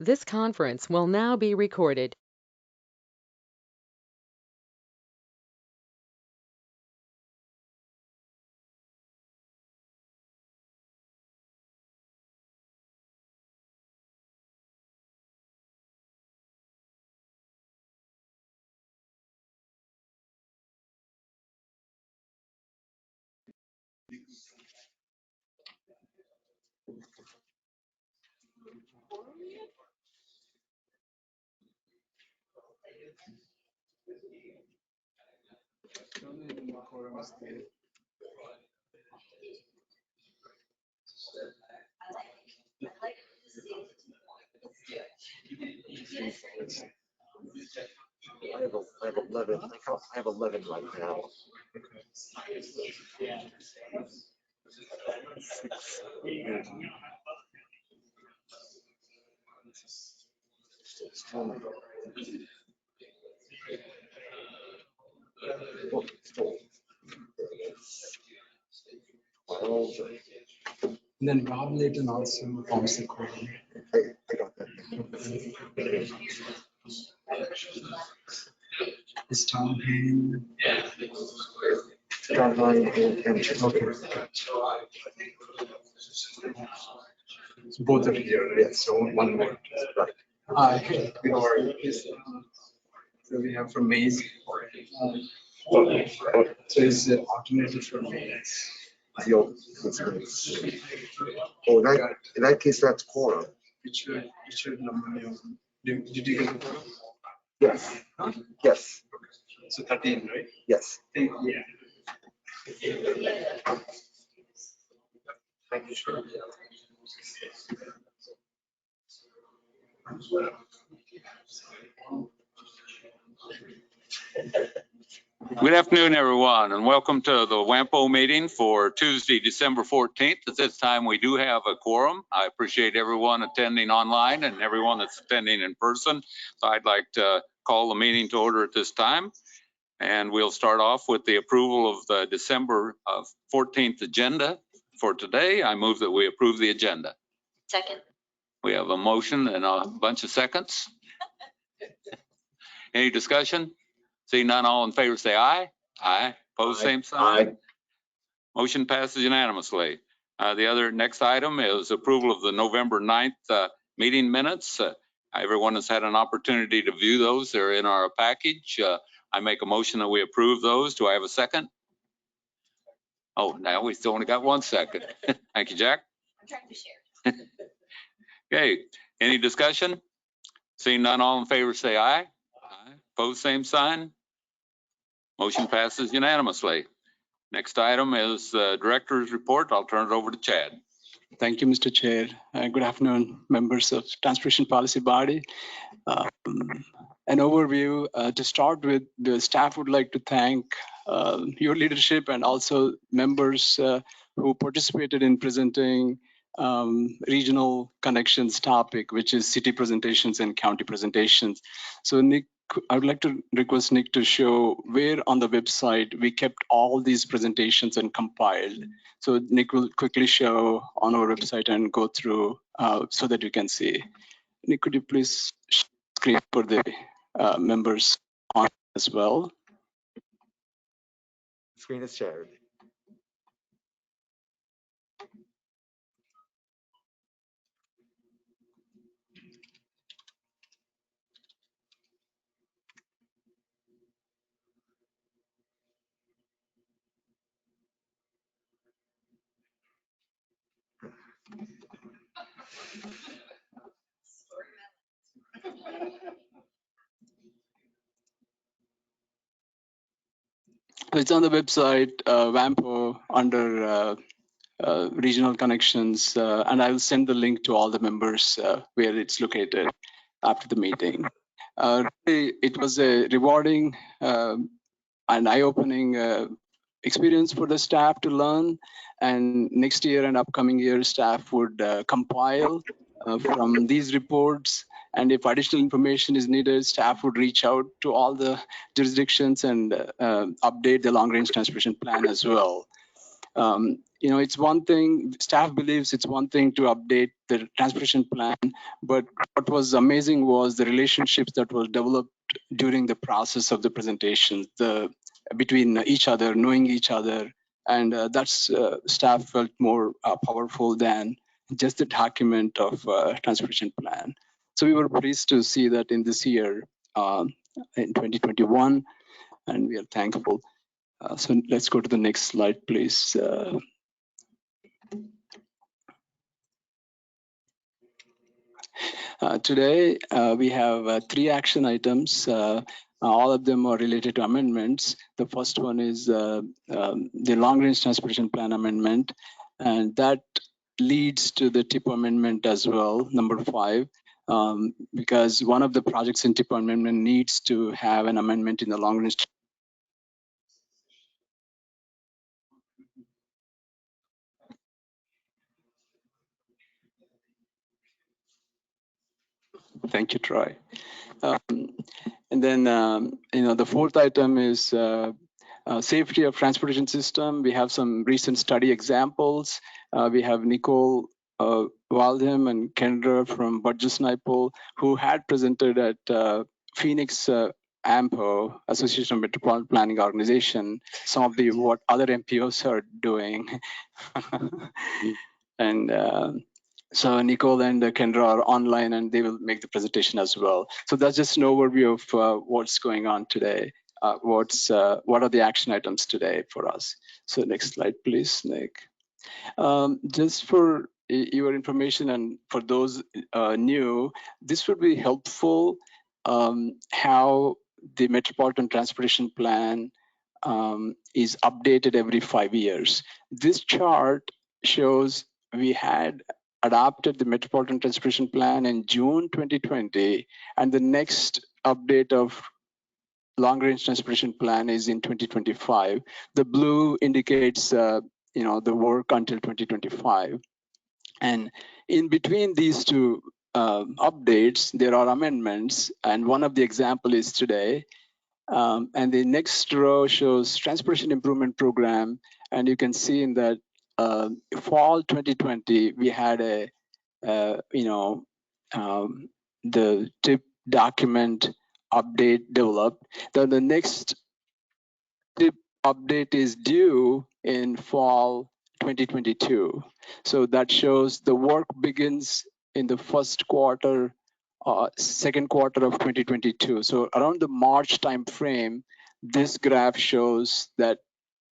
This conference will now be recorded. I have 11. I have 11 right now. And then Rob Layton also forms the quorum. I got that. Is Tom Hayden? John Hine and Okay. So both are here, right? So one more. Right. Hi. So we have from Maze. So is the alternative for Maze? Oh, in that case, that's quorum. Which number? Did you get the quorum? Yes. Yes. So 13, right? Yes. Yeah. Thank you, sir. Good afternoon, everyone, and welcome to the WAMPO meeting for Tuesday, December 14th. At this time, we do have a quorum. I appreciate everyone attending online and everyone that's attending in person. So I'd like to call the meeting to order at this time. And we'll start off with the approval of the December 14th agenda for today. I move that we approve the agenda. Second. We have a motion and a bunch of seconds. Any discussion? See none, all in favor say aye. Aye. Pose same sign. Aye. Motion passes unanimously. The other next item is approval of the November 9th meeting minutes. Everyone has had an opportunity to view those. They're in our package. I make a motion that we approve those. Do I have a second? Oh, now we still only got 1 second. Thank you, Jack. I'm trying to share. Okay, any discussion? Seeing none, all in favor say aye. Aye. Pose same sign. Motion passes unanimously. Next item is director's report. I'll turn it over to Chad. Thank you, Mr. Chair. Good afternoon, members of Transportation Policy Body. An overview to start with, the staff would like to thank your leadership and also members who participated in presenting regional connections topic, which is city presentations and county presentations. So Nick, I would like to request Nick to show where on the website we kept all these presentations and compiled. So Nick will quickly show on our website and go through so that you can see. Nick, could you please screen for the members on as well? Screen is shared. It's on the website, WAMPO under regional connections, and I'll send the link to all the members where it's located after the meeting. It was a rewarding and eye-opening experience for the staff to learn, and next year and upcoming year, staff would compile from these reports, and if additional information is needed, staff would reach out to all the jurisdictions and update the long-range transportation plan as well. It's one thing, staff believes it's one thing to update the transportation plan, but what was amazing was the relationships that were developed during the process of the presentation, between each other, knowing each other, and that's staff felt more powerful than just the document of transportation plan. So we were pleased to see that in this year, in 2021, and we are thankful. So let's go to the next slide, please. Today, we have 3 action items. All of them are related to amendments. The first one is the long-range transportation plan amendment, and that leads to the TIP amendment as well, number 5, because one of the projects in TIP amendment needs to have an amendment in the long-range. Thank you, Troy. And then, the fourth item is safety of transportation system. We have some recent study examples. We have Nicole Waldheim and Kendra from Burgess Nyepel, who had presented at Phoenix AMPO, Association of Metropolitan Planning Organization, some of what other MPOs are doing. And so Nicole and Kendra are online, and they will make the presentation as well. So that's just an overview of what's going on today. What are the action items today for us? So next slide, please, Nick. Just for your information and for those new, this would be helpful, how the Metropolitan Transportation Plan is updated every 5 years. This chart shows we had adopted the Metropolitan Transportation Plan in June 2020, and the next update of long-range transportation plan is in 2025. The blue indicates the work until 2025. And in between these two updates, there are amendments, and one of the example is today. And the next row shows transportation improvement program, and you can see in that fall 2020 we had the TIP document update developed. Then the next TIP update is due in fall 2022. So that shows the work begins in the first quarter, second quarter of 2022. So around the March timeframe, this graph shows that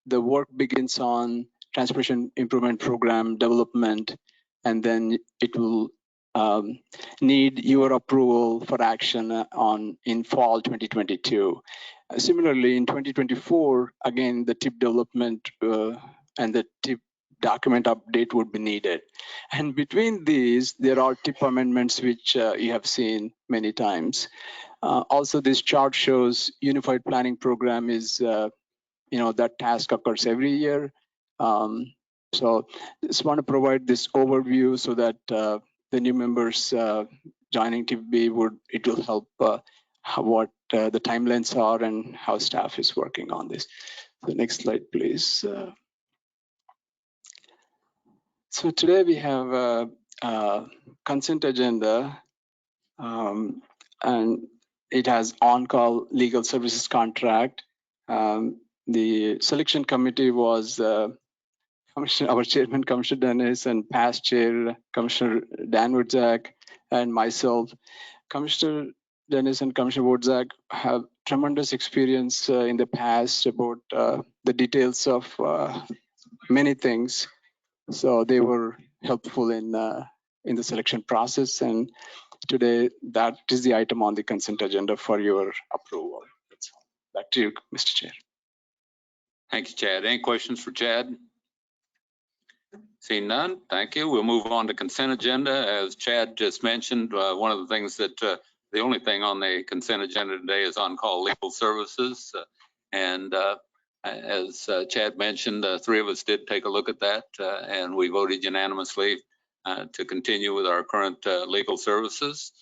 the work begins on transportation improvement program development, and then it will need your approval for action in fall 2022. Similarly, in 2024, again, the TIP development and the TIP document update would be needed. And between these, there are TIP amendments, which you have seen many times. Also, this chart shows unified planning program is, that task occurs every year. So just want to provide this overview so that the new members joining TPB it will help what the timelines are and how staff is working on this. The next slide, please. So today we have a consent agenda, and it has on-call legal services contract. The selection committee was our chairman, Commissioner Dennis, and past chair, Commissioner Dan Woodzak, and myself. Commissioner Dennis and Commissioner Woodzak have tremendous experience in the past about the details of many things. So they were helpful in the selection process. And today, that is the item on the consent agenda for your approval. Back to you, Mr. Chair. Thank you, Chad. Any questions for Chad? Seeing none, thank you. We'll move on to consent agenda. As Chad just mentioned, one of the things that the only thing on the consent agenda today is on-call legal services. And as Chad mentioned, 3 of us did take a look at that, and we voted unanimously to continue with our current legal services.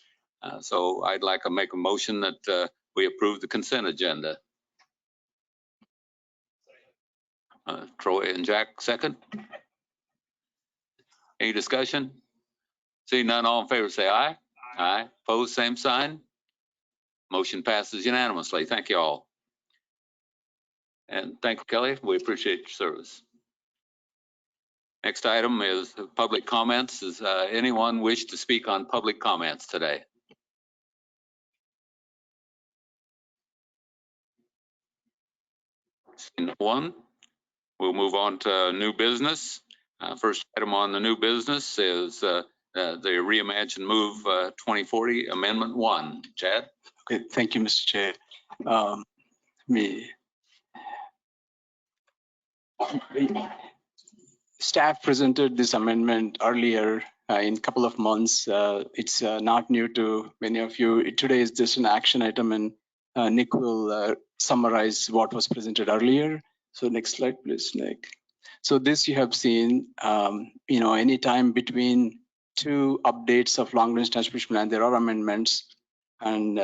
So I'd like to make a motion that we approve the consent agenda. Troy and Jack, second. Any discussion? See none, all in favor say aye. Aye. Opposed, same sign. Motion passes unanimously. Thank you all. And thank you, Kelly. We appreciate your service. Next item is public comments. Does anyone wish to speak on public comments today? Seeing no one, we'll move on to new business. First item on the new business is the Reimagine Move 2040 Amendment 1. Chad? Okay, thank you, Mr. Chair. Staff presented this amendment earlier in a couple of months. It's not new to many of you. Today is just an action item, and Nick will summarize what was presented earlier. So next slide, please, Nick. So this you have seen, anytime between two updates of long-range transportation plan, there are amendments. And,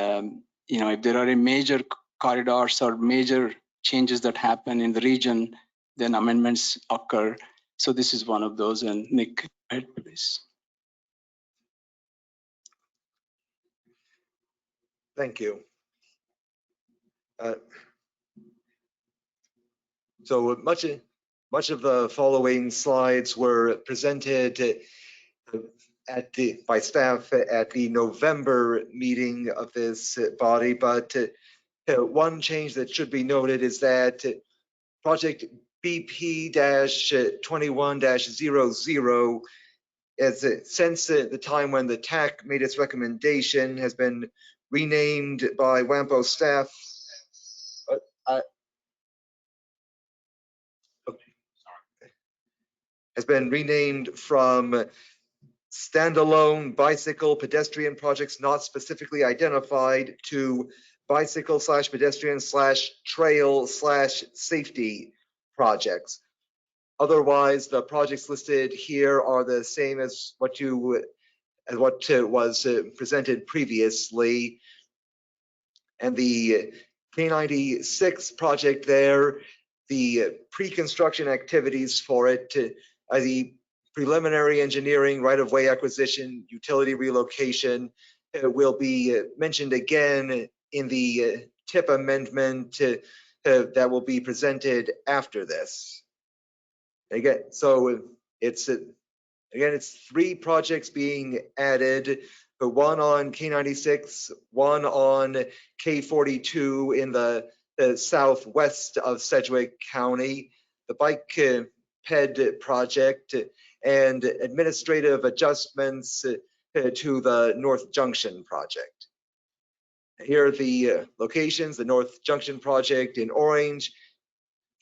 if there are a major corridors or major changes that happen in the region, then amendments occur. So this is one of those. And Nick, ahead, please. Thank you. So much of the following slides were presented by staff at the November meeting of this body, but one change that should be noted is that project BP-21-00 since the time when the TAC made its recommendation has been renamed by WAMPO staff. Has been renamed from standalone bicycle pedestrian projects not specifically identified to bicycle/pedestrian/trail/safety projects. Otherwise, the projects listed here are the same as what was presented previously. And the K96 project there, the pre-construction activities for it, the preliminary engineering, right-of-way acquisition, utility relocation will be mentioned again in the TIP amendment that will be presented after this. Again, so it's three projects being added, but one on K96, one on K42 in the southwest of Sedgwick County, the bike ped project, and administrative adjustments to the North Junction project. Here are the locations: the North Junction project in orange,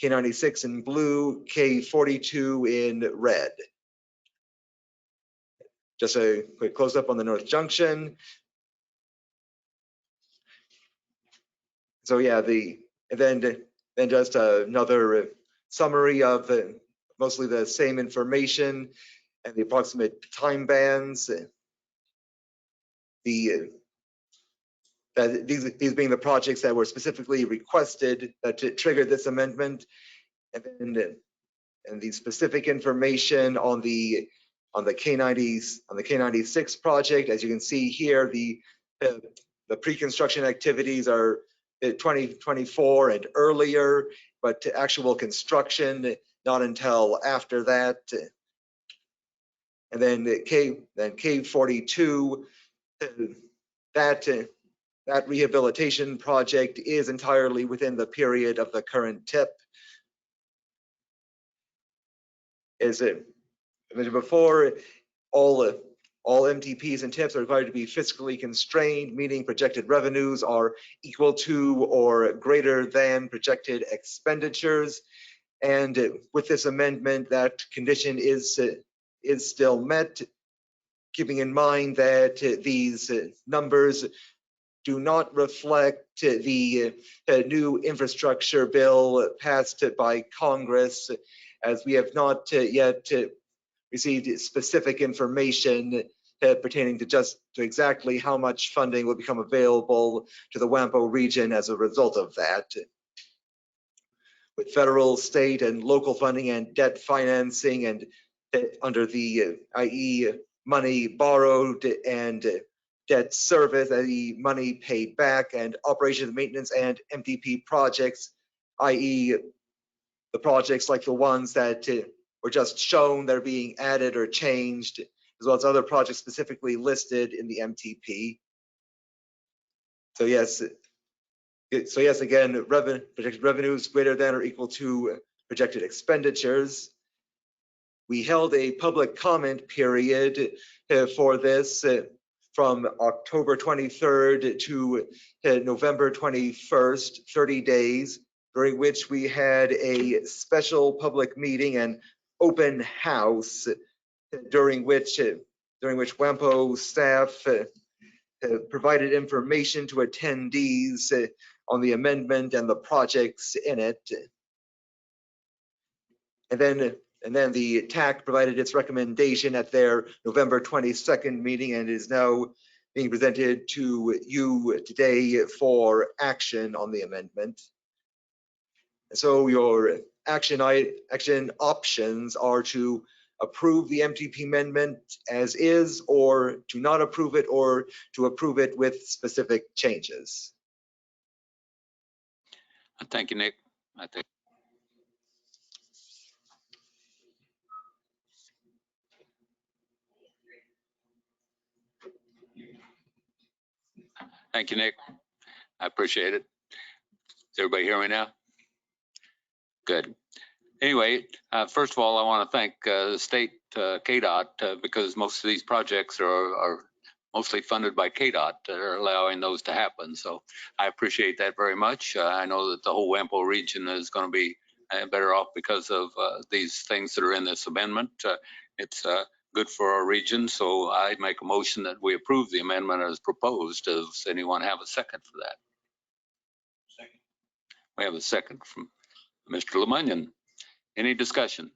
K96 in blue, K42 in red. Just a quick close-up on the North Junction. So yeah, and then just another summary of mostly the same information and the approximate time bands. These being the projects that were specifically requested that triggered this amendment, and the specific information on the K96 project. As you can see here, the pre-construction activities are 2024 and earlier, but actual construction not until after that. And then K42, that rehabilitation project is entirely within the period of the current TIP. As I mentioned before, all MTPs and TIPs are required to be fiscally constrained, meaning projected revenues are equal to or greater than projected expenditures. And with this amendment, that condition is still met, keeping in mind that these numbers do not reflect the new infrastructure bill passed by Congress, as we have not yet received specific information pertaining to exactly how much funding will become available to the WAMPO region as a result of that. with federal, state, and local funding and debt financing, and under the i.e. money borrowed and debt service, i.e. money paid back, and operations, maintenance, and MTP projects, i.e. the projects like the ones that were just shown that are being added or changed, as well as other projects specifically listed in the MTP. So yes, again, projected revenues greater than or equal to projected expenditures. We held a public comment period for this from October 23rd to November 21st, 30 days, during which we had a special public meeting and open house, during which WAMPO staff provided information to attendees on the amendment and the projects in it. And then the TAC provided its recommendation at their November 22nd meeting, and is now being presented to you today for action on the amendment. So your action options are to approve the MTP amendment as is, or to not approve it, or to approve it with specific changes. Thank you, Nick. Thank you, Nick. I appreciate it. Does everybody hear me now? Good. Anyway, first of all, I want to thank the state KDOT because most of these projects are mostly funded by KDOT that are allowing those to happen. So I appreciate that very much. I know that the whole WAMPO region is going to be better off because of these things that are in this amendment. It's good for our region. So I make a motion that we approve the amendment as proposed. Does anyone have a second for that? Second. We have a second from Mr. Lemunion. Any discussion?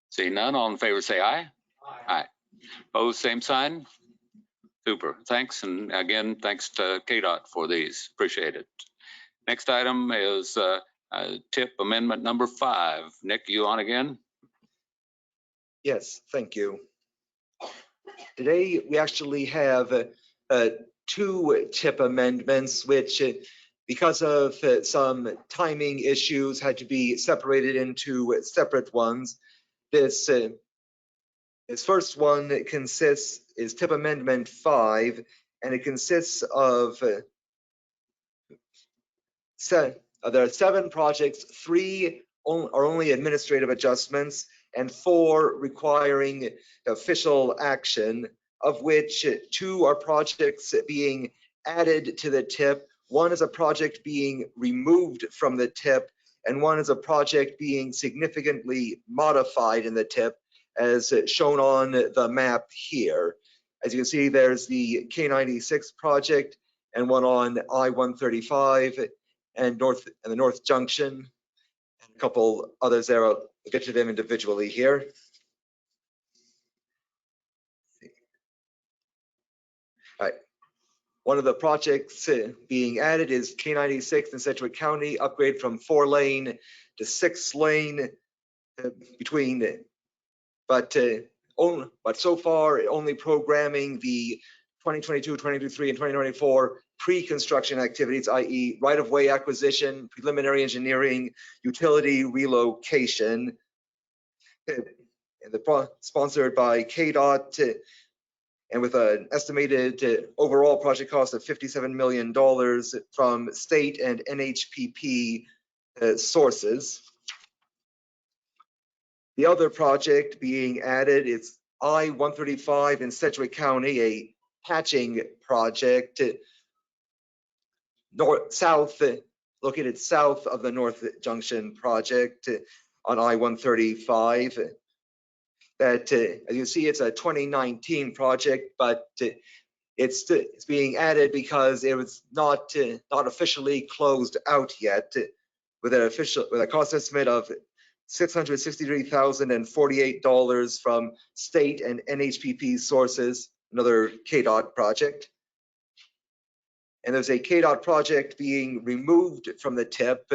See none, all in favor say aye. Aye. Opposed, same sign. Super, thanks. And again, thanks to KDOT for these, appreciate it. Next item is TIP amendment number 5. Nick, you on again? Yes, thank you. Today, we actually have 2 TIP amendments, which because of some timing issues had to be separated into separate ones. This first one is TIP Amendment 5, and it consists of there are 7 projects, 3 are only administrative adjustments, and 4 requiring official action, of which 2 are projects being added to the TIP. 1 is a project being removed from the TIP, and 1 is a project being significantly modified in the TIP, as shown on the map here. As you can see, there's the K96 project and one on I-135 and the North Junction, and a couple others there. I'll get to them individually here. All right. One of the projects being added is K96 in Sedgwick County, upgrade from 4-lane to 6-lane but so far only programming the 2022, 2023, and 2024 pre-construction activities, i.e. right-of-way acquisition, preliminary engineering, utility relocation, and sponsored by KDOT, and with an estimated overall project cost of $57 million from state and NHPP sources. The other project being added is I-135 in Sedgwick County, a patching project located south of the North Junction project on I-135. That, as you see, it's a 2019 project, but it's being added because it was not officially closed out yet, with a cost estimate of $663,048 from state and NHPP sources, another KDOT project. And there's a KDOT project being removed from the TIP,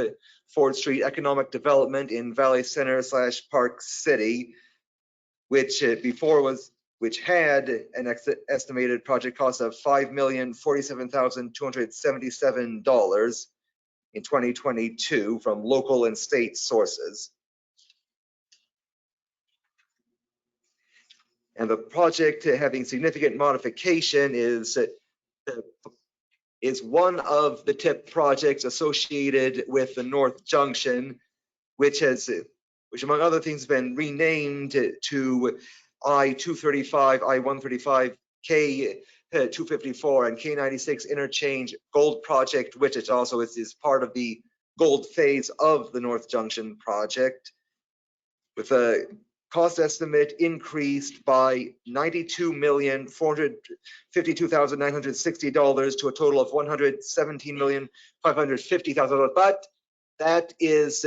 Ford Street Economic Development in Valley Center / Park City, which had an estimated project cost of $5,047,277 in 2022 from local and state sources. And the project having significant modification is one of the TIP projects associated with the North Junction, which among other things has been renamed to I-235, I-135, K-254, and K-96 Interchange Gold Project, which it also is part of the gold phase of the North Junction project, with a cost estimate increased by $92,452,960 to a total of $117,550,000. But that is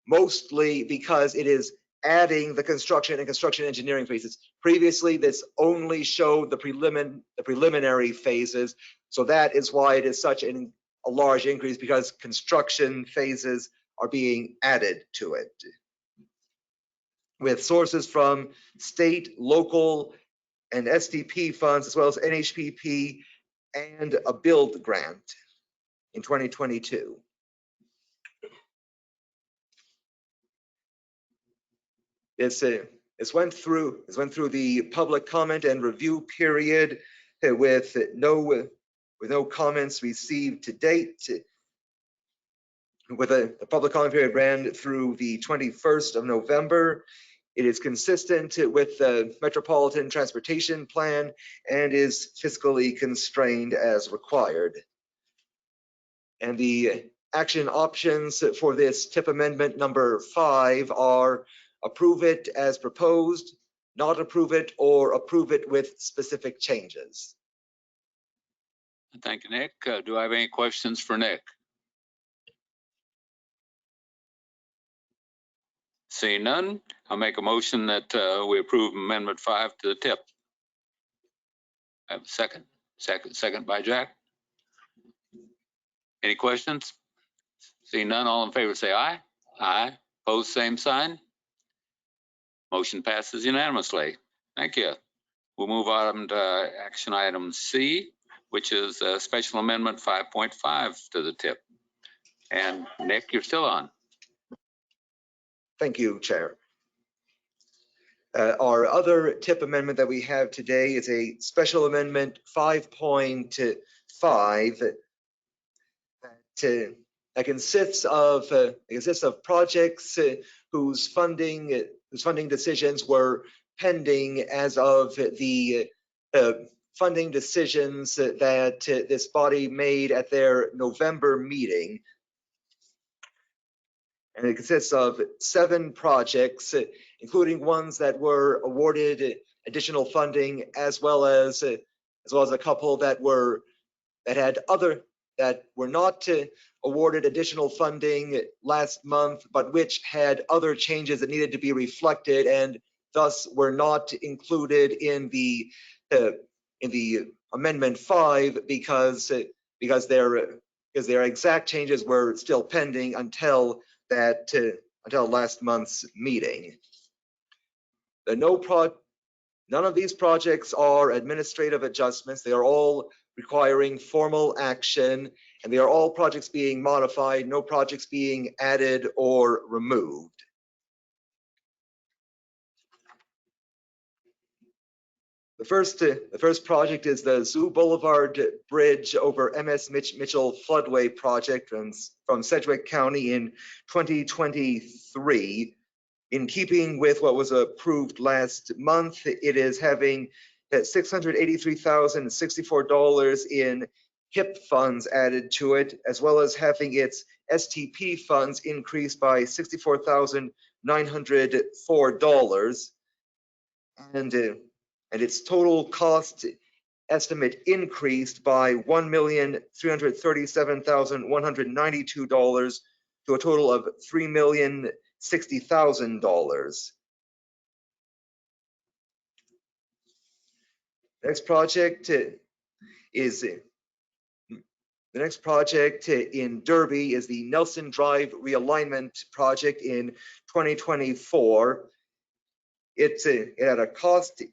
mostly because it is adding the construction and construction engineering phases. Previously, this only showed the preliminary phases. So that is why it is such a large increase, because construction phases are being added to it, with sources from state, local, and STP funds, as well as NHPP and a build grant in 2022. This went through the public comment and review period with no comments received to date. With the public comment period ran through the 21st of November. It is consistent with the Metropolitan Transportation Plan and is fiscally constrained as required. And the action options for this TIP amendment number 5 are approve it as proposed, not approve it, or approve it with specific changes. Thank you, Nick. Do I have any questions for Nick? Seeing none, I'll make a motion that we approve Amendment 5 to the TIP. I have a second. Second by Jack. Any questions? Seeing none, all in favor say aye. Aye. Opposed, same sign. Motion passes unanimously. Thank you. We'll move on to action item C, which is special amendment 5.5 to the TIP. And Nick, you're still on. Thank you, Chair. Our other TIP amendment that we have today is a special amendment 5.5 that consists of projects whose funding decisions were pending as of the funding decisions that this body made at their November meeting. And it consists of 7 projects, including ones that were awarded additional funding, as well as a couple that were not awarded additional funding last month, but which had other changes that needed to be reflected and thus were not included in the Amendment 5 because their exact changes were still pending until last month's meeting. None of these projects are administrative adjustments. They are all requiring formal action, and they are all projects being modified, no projects being added or removed. The first project is the Zoo Boulevard Bridge over MS Mitchell Floodway project from Sedgwick County in 2023. In keeping with what was approved last month, it is having $683,064 in HIP funds added to it, as well as having its STP funds increased by $64,904. And its total cost estimate increased by $1,337,192 to a total of $3,060,000. Next project is The next project in Derby is the Nelson Drive Realignment Project in 2024. It had a cost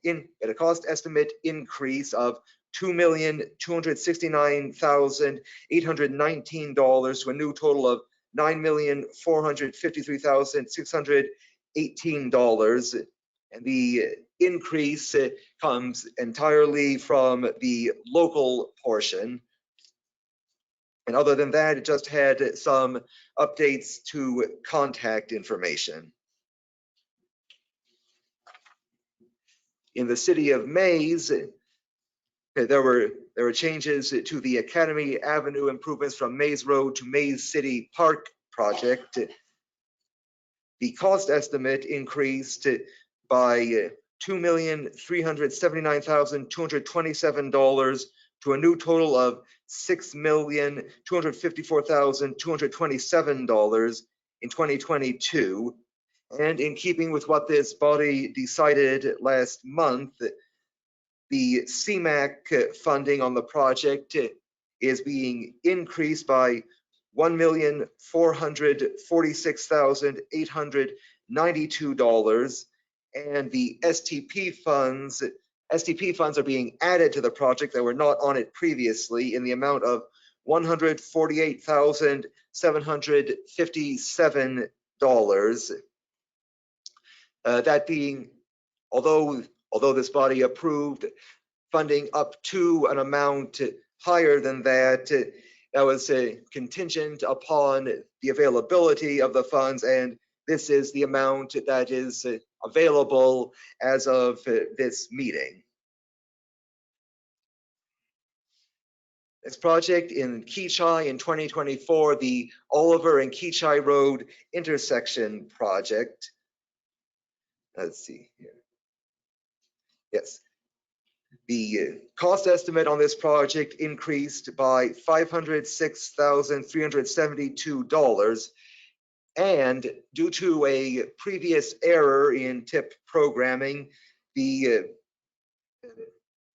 estimate increase of $2,269,819 to a new total of $9,453,618. And the increase comes entirely from the local portion. And other than that, it just had some updates to contact information. In the city of Mays, there were changes to the Academy Avenue improvements from Mays Road to Mays City Park project. The cost estimate increased by $2,379,227 to a new total of $6,254,227 in 2022. And in keeping with what this body decided last month, the CMAQ funding on the project is being increased by $1,446,892, and the STP funds are being added to the project that were not on it previously in the amount of $148,757. That being, although this body approved funding up to an amount higher than that, that was contingent upon the availability of the funds, and this is the amount that is available as of this meeting. This project in Keachai in 2024, the Oliver and Keachai Road intersection project. Let's see here. Yes. The cost estimate on this project increased by $506,372, and due to a previous error in TIP programming, the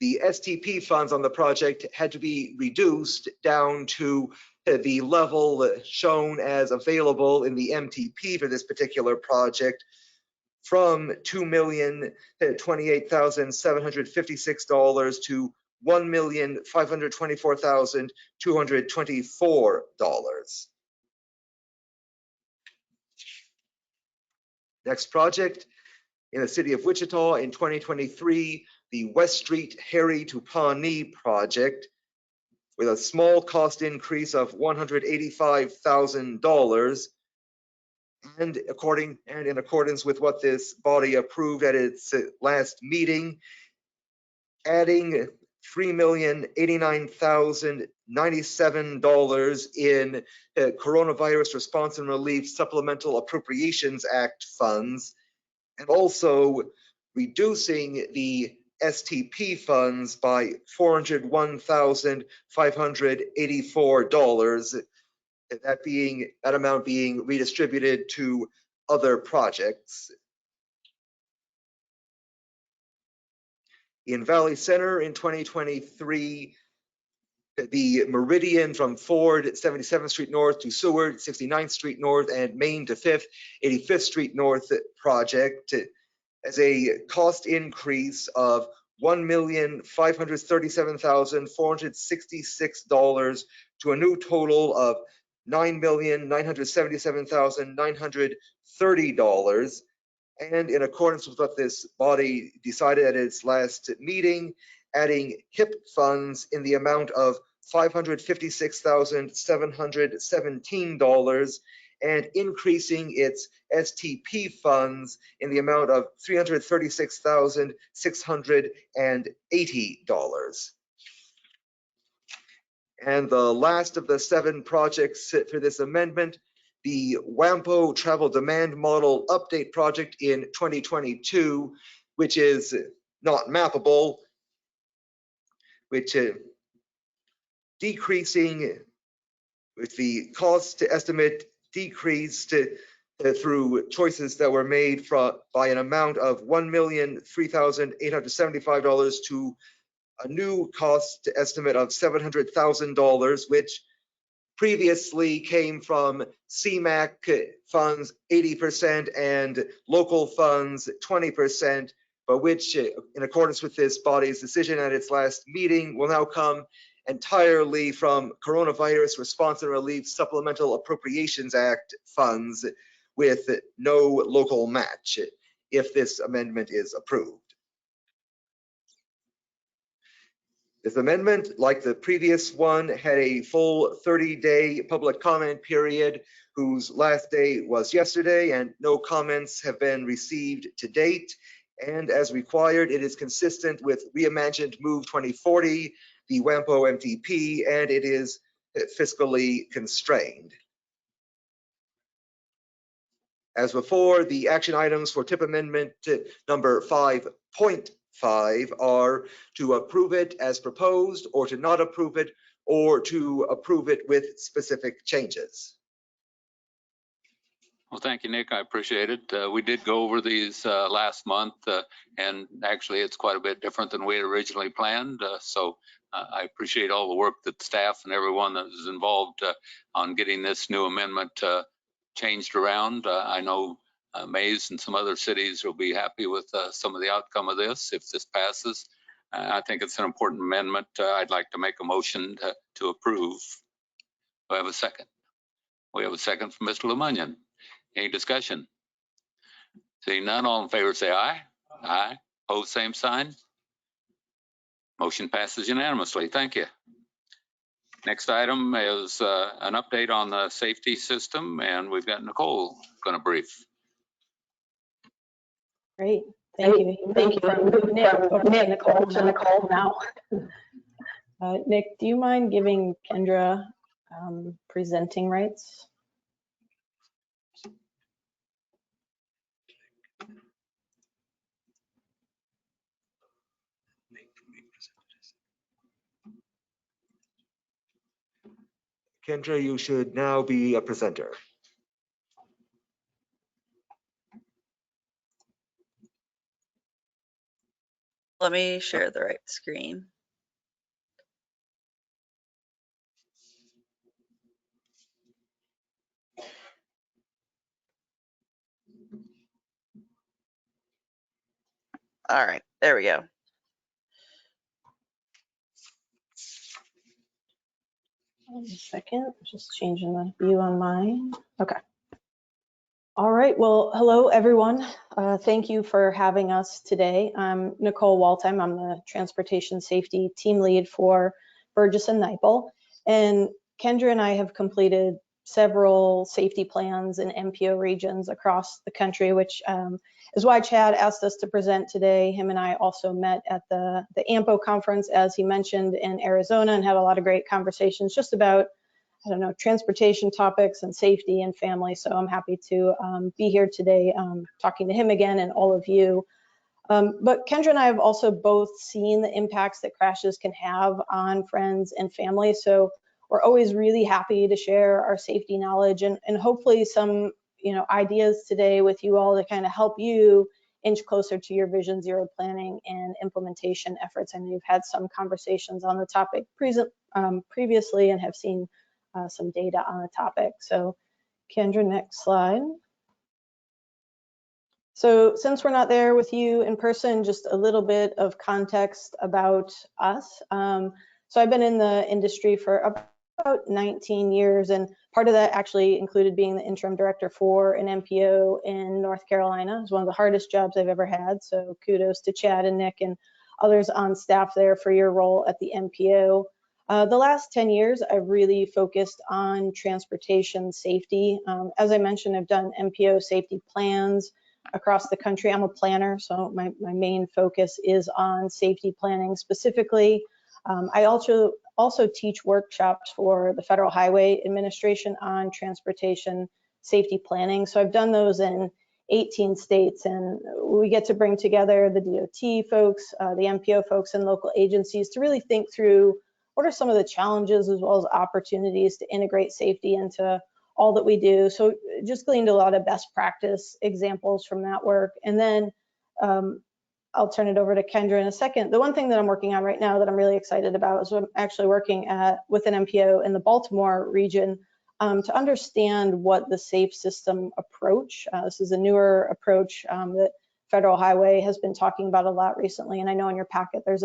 STP funds on the project had to be reduced down to the level shown as available in the MTP for this particular project, from $2,028,756 to $1,524,224. Next project in the city of Wichita in 2023, the West Street Harry to Pawnee project, with a small cost increase of $185,000. And in accordance with what this body approved at its last meeting, adding $3,089,097 in Coronavirus Response and Relief Supplemental Appropriations Act funds, and also reducing the STP funds by $401,584. That amount being redistributed to other projects. In Valley Center in 2023, the Meridian from Ford 77th Street North to Seward 69th Street North and Main to 5th 85th Street North project has a cost increase of $1,537,466 to a new total of $9,977,930. And in accordance with what this body decided at its last meeting, adding HIP funds in the amount of $556,717 and increasing its STP funds in the amount of $336,680. And the last of the 7 projects for this amendment, the WAMPO Travel Demand Model Update Project in 2022, which is not mappable, which decreasing with the cost estimate decreased through choices that were made by an amount of $1,003,875 to a new cost estimate of $700,000, which previously came from CMAQ funds 80% and local funds 20%, but which, in accordance with this body's decision at its last meeting, will now come entirely from Coronavirus Response and Relief Supplemental Appropriations Act funds with no local match, if this amendment is approved. This amendment, like the previous one, had a full 30-day public comment period, whose last day was yesterday, and no comments have been received to date. And as required, it is consistent with Reimagined Move 2040, the WAMPO MTP, and it is fiscally constrained. As before, the action items for TIP amendment number 5.5 are to approve it as proposed, or to not approve it, or to approve it with specific changes. Well, thank you, Nick. I appreciate it. We did go over these last month, and actually it's quite a bit different than we had originally planned. So I appreciate all the work that staff and everyone that was involved on getting this new amendment changed around. I know Mays and some other cities will be happy with some of the outcome of this if this passes. I think it's an important amendment. I'd like to make a motion to approve. Do I have a second? We have a second from Mr. Lemunyan. Any discussion? Seeing none, all in favor say aye. Aye. Opposed, same sign. Motion passes unanimously. Thank you. Next item is an update on the safety system, and we've got Nicole going to brief. Great, thank you. From Nick over to Nicole now. Nick, do you mind giving Kendra presenting rights? Kendra, you should now be a presenter. Let me share the right screen. All right, there we go. One second, just changing the view on mine. Okay. All right, well, hello everyone. Thank you for having us today. I'm Nicole Waltheim. I'm the Transportation Safety Team Lead for Burgess and Nyepel. And Kendra and I have completed several safety plans in MPO regions across the country, which is why Chad asked us to present today. Him and I also met at the AMPO conference, as he mentioned, in Arizona, and had a lot of great conversations just about, I don't know, transportation topics and safety and family. So I'm happy to be here today talking to him again and all of you. But Kendra and I have also both seen the impacts that crashes can have on friends and family. So we're always really happy to share our safety knowledge and hopefully some ideas today with you all to kind of help you inch closer to your Vision Zero planning and implementation efforts. I know you've had some conversations on the topic previously and have seen some data on the topic. So Kendra, next slide. So since we're not there with you in person, just a little bit of context about us. So I've been in the industry for about 19 years, and part of that actually included being the interim director for an MPO in North Carolina. It was one of the hardest jobs I've ever had, so kudos to Chad and Nick and others on staff there for your role at the MPO. The last 10 years, I've really focused on transportation safety. As I mentioned, I've done MPO safety plans across the country. I'm a planner, so my main focus is on safety planning specifically. I also teach workshops for the Federal Highway Administration on transportation safety planning. So I've done those in 18 states, and we get to bring together the DOT folks, the MPO folks, and local agencies to really think through what are some of the challenges as well as opportunities to integrate safety into all that we do. So just gleaned a lot of best practice examples from that work. And then I'll turn it over to Kendra in a second. The one thing that I'm working on right now that I'm really excited about is I'm actually working with an MPO in the Baltimore region to understand what the safe system approach. This is a newer approach that Federal Highway has been talking about a lot recently. And I know in your packet, there's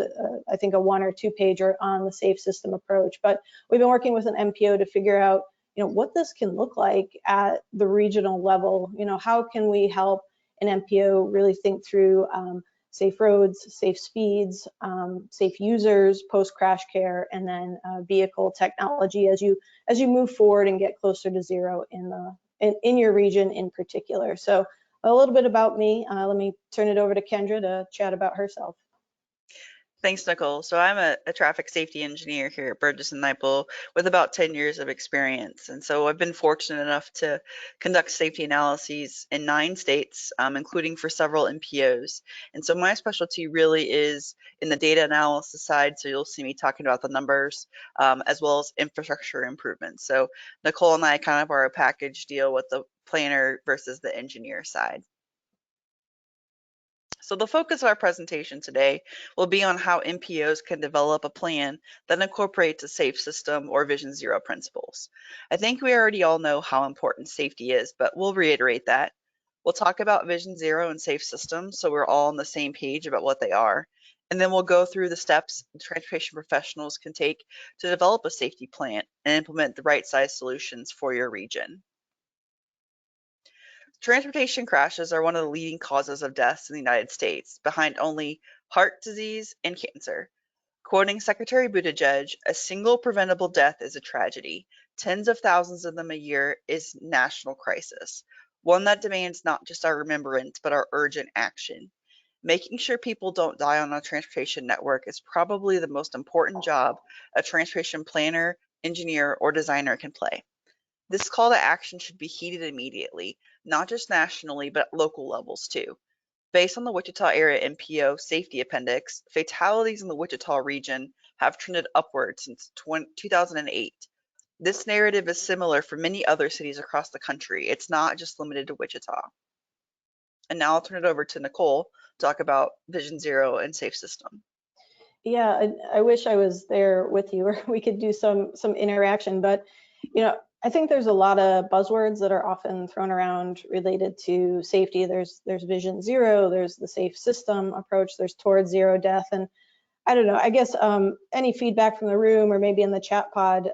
I think a 1 or 2 pager on the safe system approach, but we've been working with an MPO to figure out, what this can look like at the regional level. How can we help an MPO really think through safe roads, safe speeds, safe users, post-crash care, and then vehicle technology as you move forward and get closer to zero in your region in particular. So a little bit about me. Let me turn it over to Kendra to chat about herself. Thanks, Nicole. So I'm a traffic safety engineer here at Burgess & Nyepel with about 10 years of experience. And so I've been fortunate enough to conduct safety analyses in 9 states, including for several MPOs. And so my specialty really is in the data analysis side. So you'll see me talking about the numbers as well as infrastructure improvements. So Nicole and I kind of are a package deal with the planner versus the engineer side. So the focus of our presentation today will be on how MPOs can develop a plan that incorporates a safe system or Vision Zero principles. I think we already all know how important safety is, but we'll reiterate that. We'll talk about Vision Zero and safe systems so we're all on the same page about what they are. And then we'll go through the steps transportation professionals can take to develop a safety plan and implement the right size solutions for your region. Transportation crashes are one of the leading causes of deaths in the United States, behind only heart disease and cancer. Quoting Secretary Buttigieg, a single preventable death is a tragedy. Tens of thousands of them a year is national crisis, one that demands not just our remembrance, but our urgent action. Making sure people don't die on a transportation network is probably the most important job a transportation planner, engineer, or designer can play. This call to action should be heeded immediately, not just nationally, but at local levels too. Based on the Wichita Area MPO Safety Appendix, fatalities in the Wichita region have trended upward since 2008. This narrative is similar for many other cities across the country. It's not just limited to Wichita. And now I'll turn it over to Nicole to talk about Vision Zero and Safe System. Yeah, I wish I was there with you, or we could do some interaction, but I think there's a lot of buzzwords that are often thrown around related to safety. There's Vision Zero, there's the safe system approach, there's towards zero death. And I don't know, I guess any feedback from the room or maybe in the chat pod,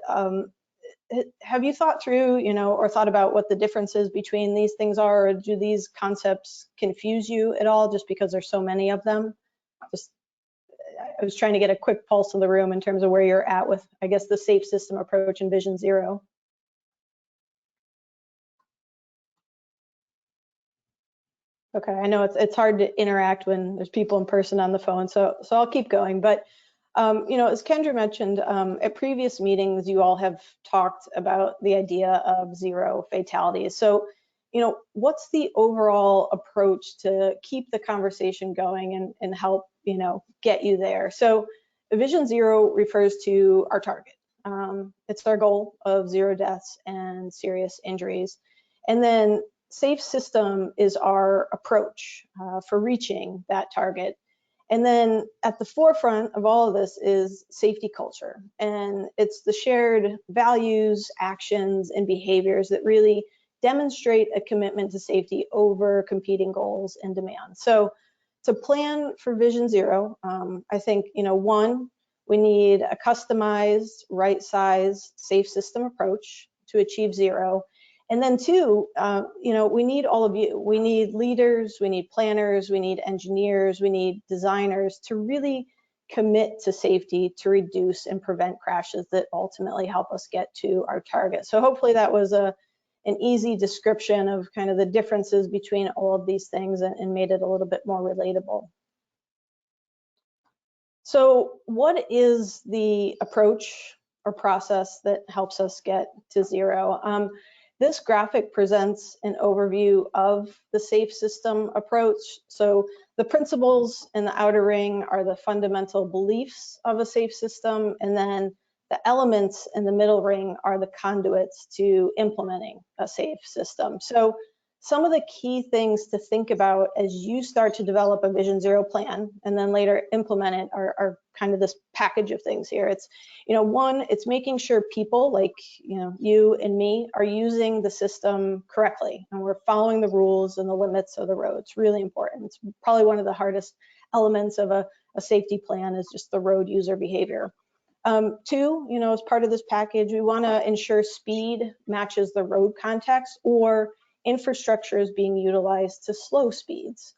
have you thought through, or thought about what the differences between these things are, or do these concepts confuse you at all just because there's so many of them? I was trying to get a quick pulse of the room in terms of where you're at with, I guess, the safe system approach and Vision Zero. Okay, I know it's hard to interact when there's people in person on the phone, so I'll keep going. But as Kendra mentioned, at previous meetings, you all have talked about the idea of zero fatalities. So, what's the overall approach to keep the conversation going and help, get you there? So, Vision Zero refers to our target. It's our goal of zero deaths and serious injuries, and then safe system is our approach for reaching that target. And then at the forefront of all of this is safety culture. And it's the shared values, actions, and behaviors that really demonstrate a commitment to safety over competing goals and demands. So to plan for Vision Zero, I think, one, we need a customized, right size, safe system approach to achieve zero. And then two, we need all of you. We need leaders, we need planners, we need engineers, we need designers to really commit to safety to reduce and prevent crashes that ultimately help us get to our target. So hopefully that was an easy description of kind of the differences between all of these things and made it a little bit more relatable. So what is the approach or process that helps us get to zero? This graphic presents an overview of the safe system approach. So the principles in the outer ring are the fundamental beliefs of a safe system, and then the elements in the middle ring are the conduits to implementing a safe system. So some of the key things to think about as you start to develop a Vision Zero plan and then later implement it are kind of this package of things here. It's, one, it's making sure people like, you and me are using the system correctly and we're following the rules and the limits of the road. It's really important. It's probably one of the hardest elements of a safety plan is just the road user behavior. Two, as part of this package, we want to ensure speed matches the road context or infrastructure is being utilized to slow speeds.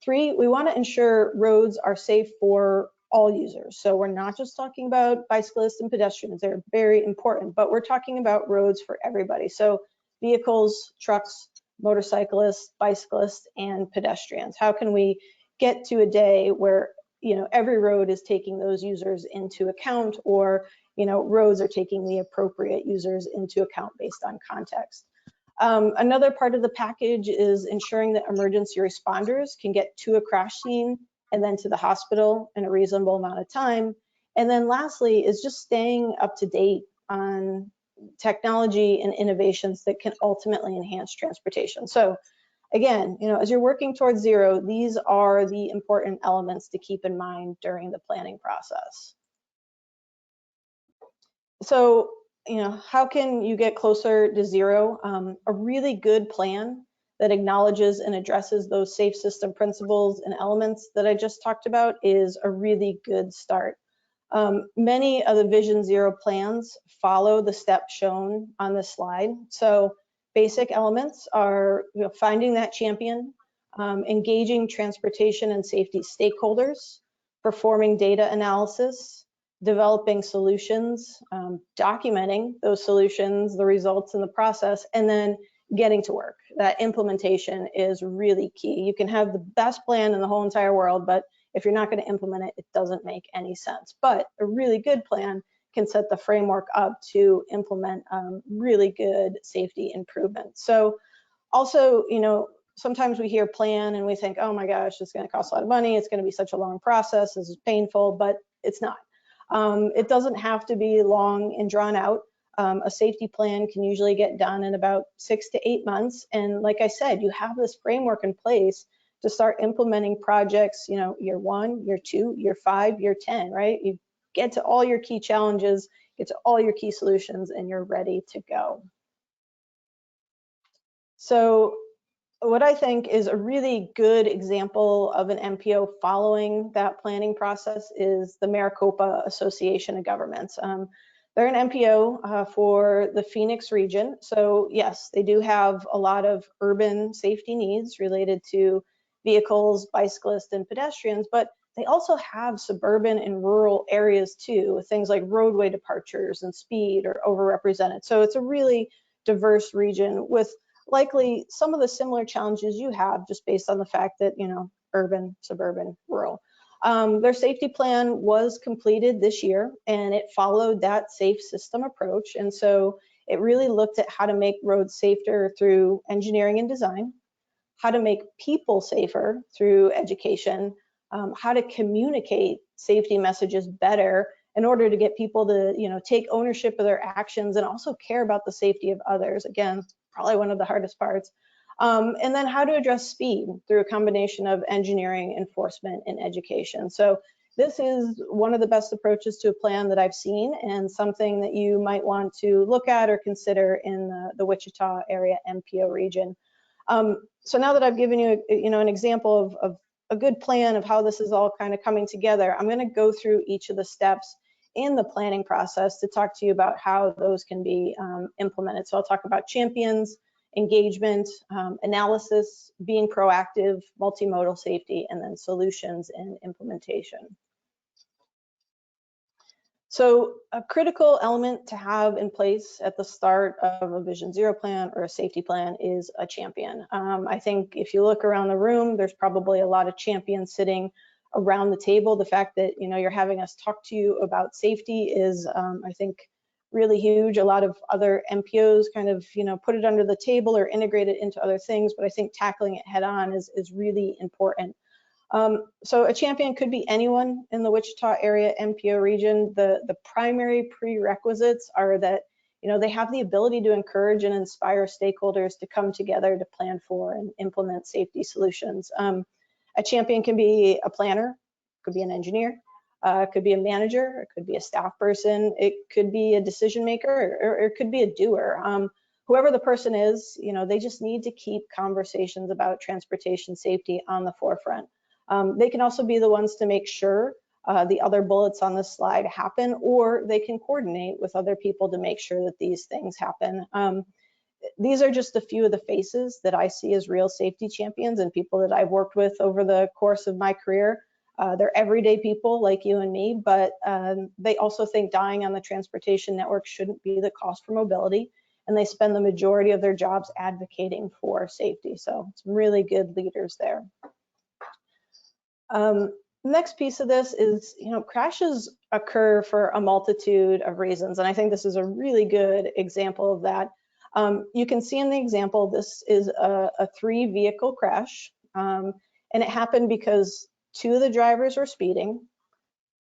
Three, we want to ensure roads are safe for all users. So we're not just talking about bicyclists and pedestrians, they're very important, but we're talking about roads for everybody. So vehicles, trucks, motorcyclists, bicyclists, and pedestrians. How can we get to a day where every road is taking those users into account, or roads are taking the appropriate users into account based on context. Another part of the package is ensuring that emergency responders can get to a crash scene and then to the hospital in a reasonable amount of time. And then lastly is just staying up to date on technology and innovations that can ultimately enhance transportation. So again, as you're working towards zero, these are the important elements to keep in mind during the planning process. So, how can you get closer to zero? A really good plan that acknowledges and addresses those safe system principles and elements that I just talked about is a really good start. Many of the Vision Zero plans follow the steps shown on this slide. So basic elements are finding that champion, engaging transportation and safety stakeholders, performing data analysis, developing solutions, documenting those solutions, the results in the process, and then getting to work. That implementation is really key. You can have the best plan in the whole entire world, but if you're not going to implement it, it doesn't make any sense. But a really good plan can set the framework up to implement really good safety improvements. So also, sometimes we hear plan and we think, oh my gosh, it's going to cost a lot of money. It's going to be such a long process. This is painful, but it's not. It doesn't have to be long and drawn out. A safety plan can usually get done in about 6 to 8 months. And like I said, you have this framework in place to start implementing projects, year 1, year 2, year 5, year 10, right? You get to all your key challenges, get to all your key solutions, and you're ready to go. So what I think is a really good example of an MPO following that planning process is the Maricopa Association of Governments. They're an MPO for the Phoenix region. So yes, they do have a lot of urban safety needs related to vehicles, bicyclists, and pedestrians, but they also have suburban and rural areas too, with things like roadway departures and speed are overrepresented. So it's a really diverse region with likely some of the similar challenges you have just based on the fact that, urban, suburban, rural. Their safety plan was completed this year and it followed that safe system approach. And so it really looked at how to make roads safer through engineering and design, how to make people safer through education, how to communicate safety messages better in order to get people to, take ownership of their actions and also care about the safety of others. Again, probably one of the hardest parts. And then how to address speed through a combination of engineering, enforcement, and education. So this is one of the best approaches to a plan that I've seen and something that you might want to look at or consider in the Wichita area MPO region. So now that I've given you, an example of a good plan of how this is all kind of coming together, I'm going to go through each of the steps in the planning process to talk to you about how those can be implemented. So I'll talk about champions, engagement, analysis, being proactive, multimodal safety, and then solutions and implementation. So a critical element to have in place at the start of a Vision Zero plan or a safety plan is a champion. I think if you look around the room, there's probably a lot of champions sitting around the table. The fact that you're having us talk to you about safety is, I think, really huge. A lot of other MPOs kind of put it under the table or integrate it into other things, but I think tackling it head on is really important. So a champion could be anyone in the Wichita area MPO region. The primary prerequisites are that they have the ability to encourage and inspire stakeholders to come together to plan for and implement safety solutions. A champion can be a planner, could be an engineer, it could be a manager, it could be a staff person, it could be a decision maker, or it could be a doer. Whoever the person is, they just need to keep conversations about transportation safety on the forefront. They can also be the ones to make sure the other bullets on this slide happen, or they can coordinate with other people to make sure that these things happen. These are just a few of the faces that I see as real safety champions and people that I've worked with over the course of my career. They're everyday people like you and me, but they also think dying on the transportation network shouldn't be the cost for mobility, and they spend the majority of their jobs advocating for safety. So some really good leaders there. Next piece of this is, crashes occur for a multitude of reasons, and I think this is a really good example of that. You can see in the example, this is a 3-vehicle crash, and it happened because 2 of the drivers were speeding,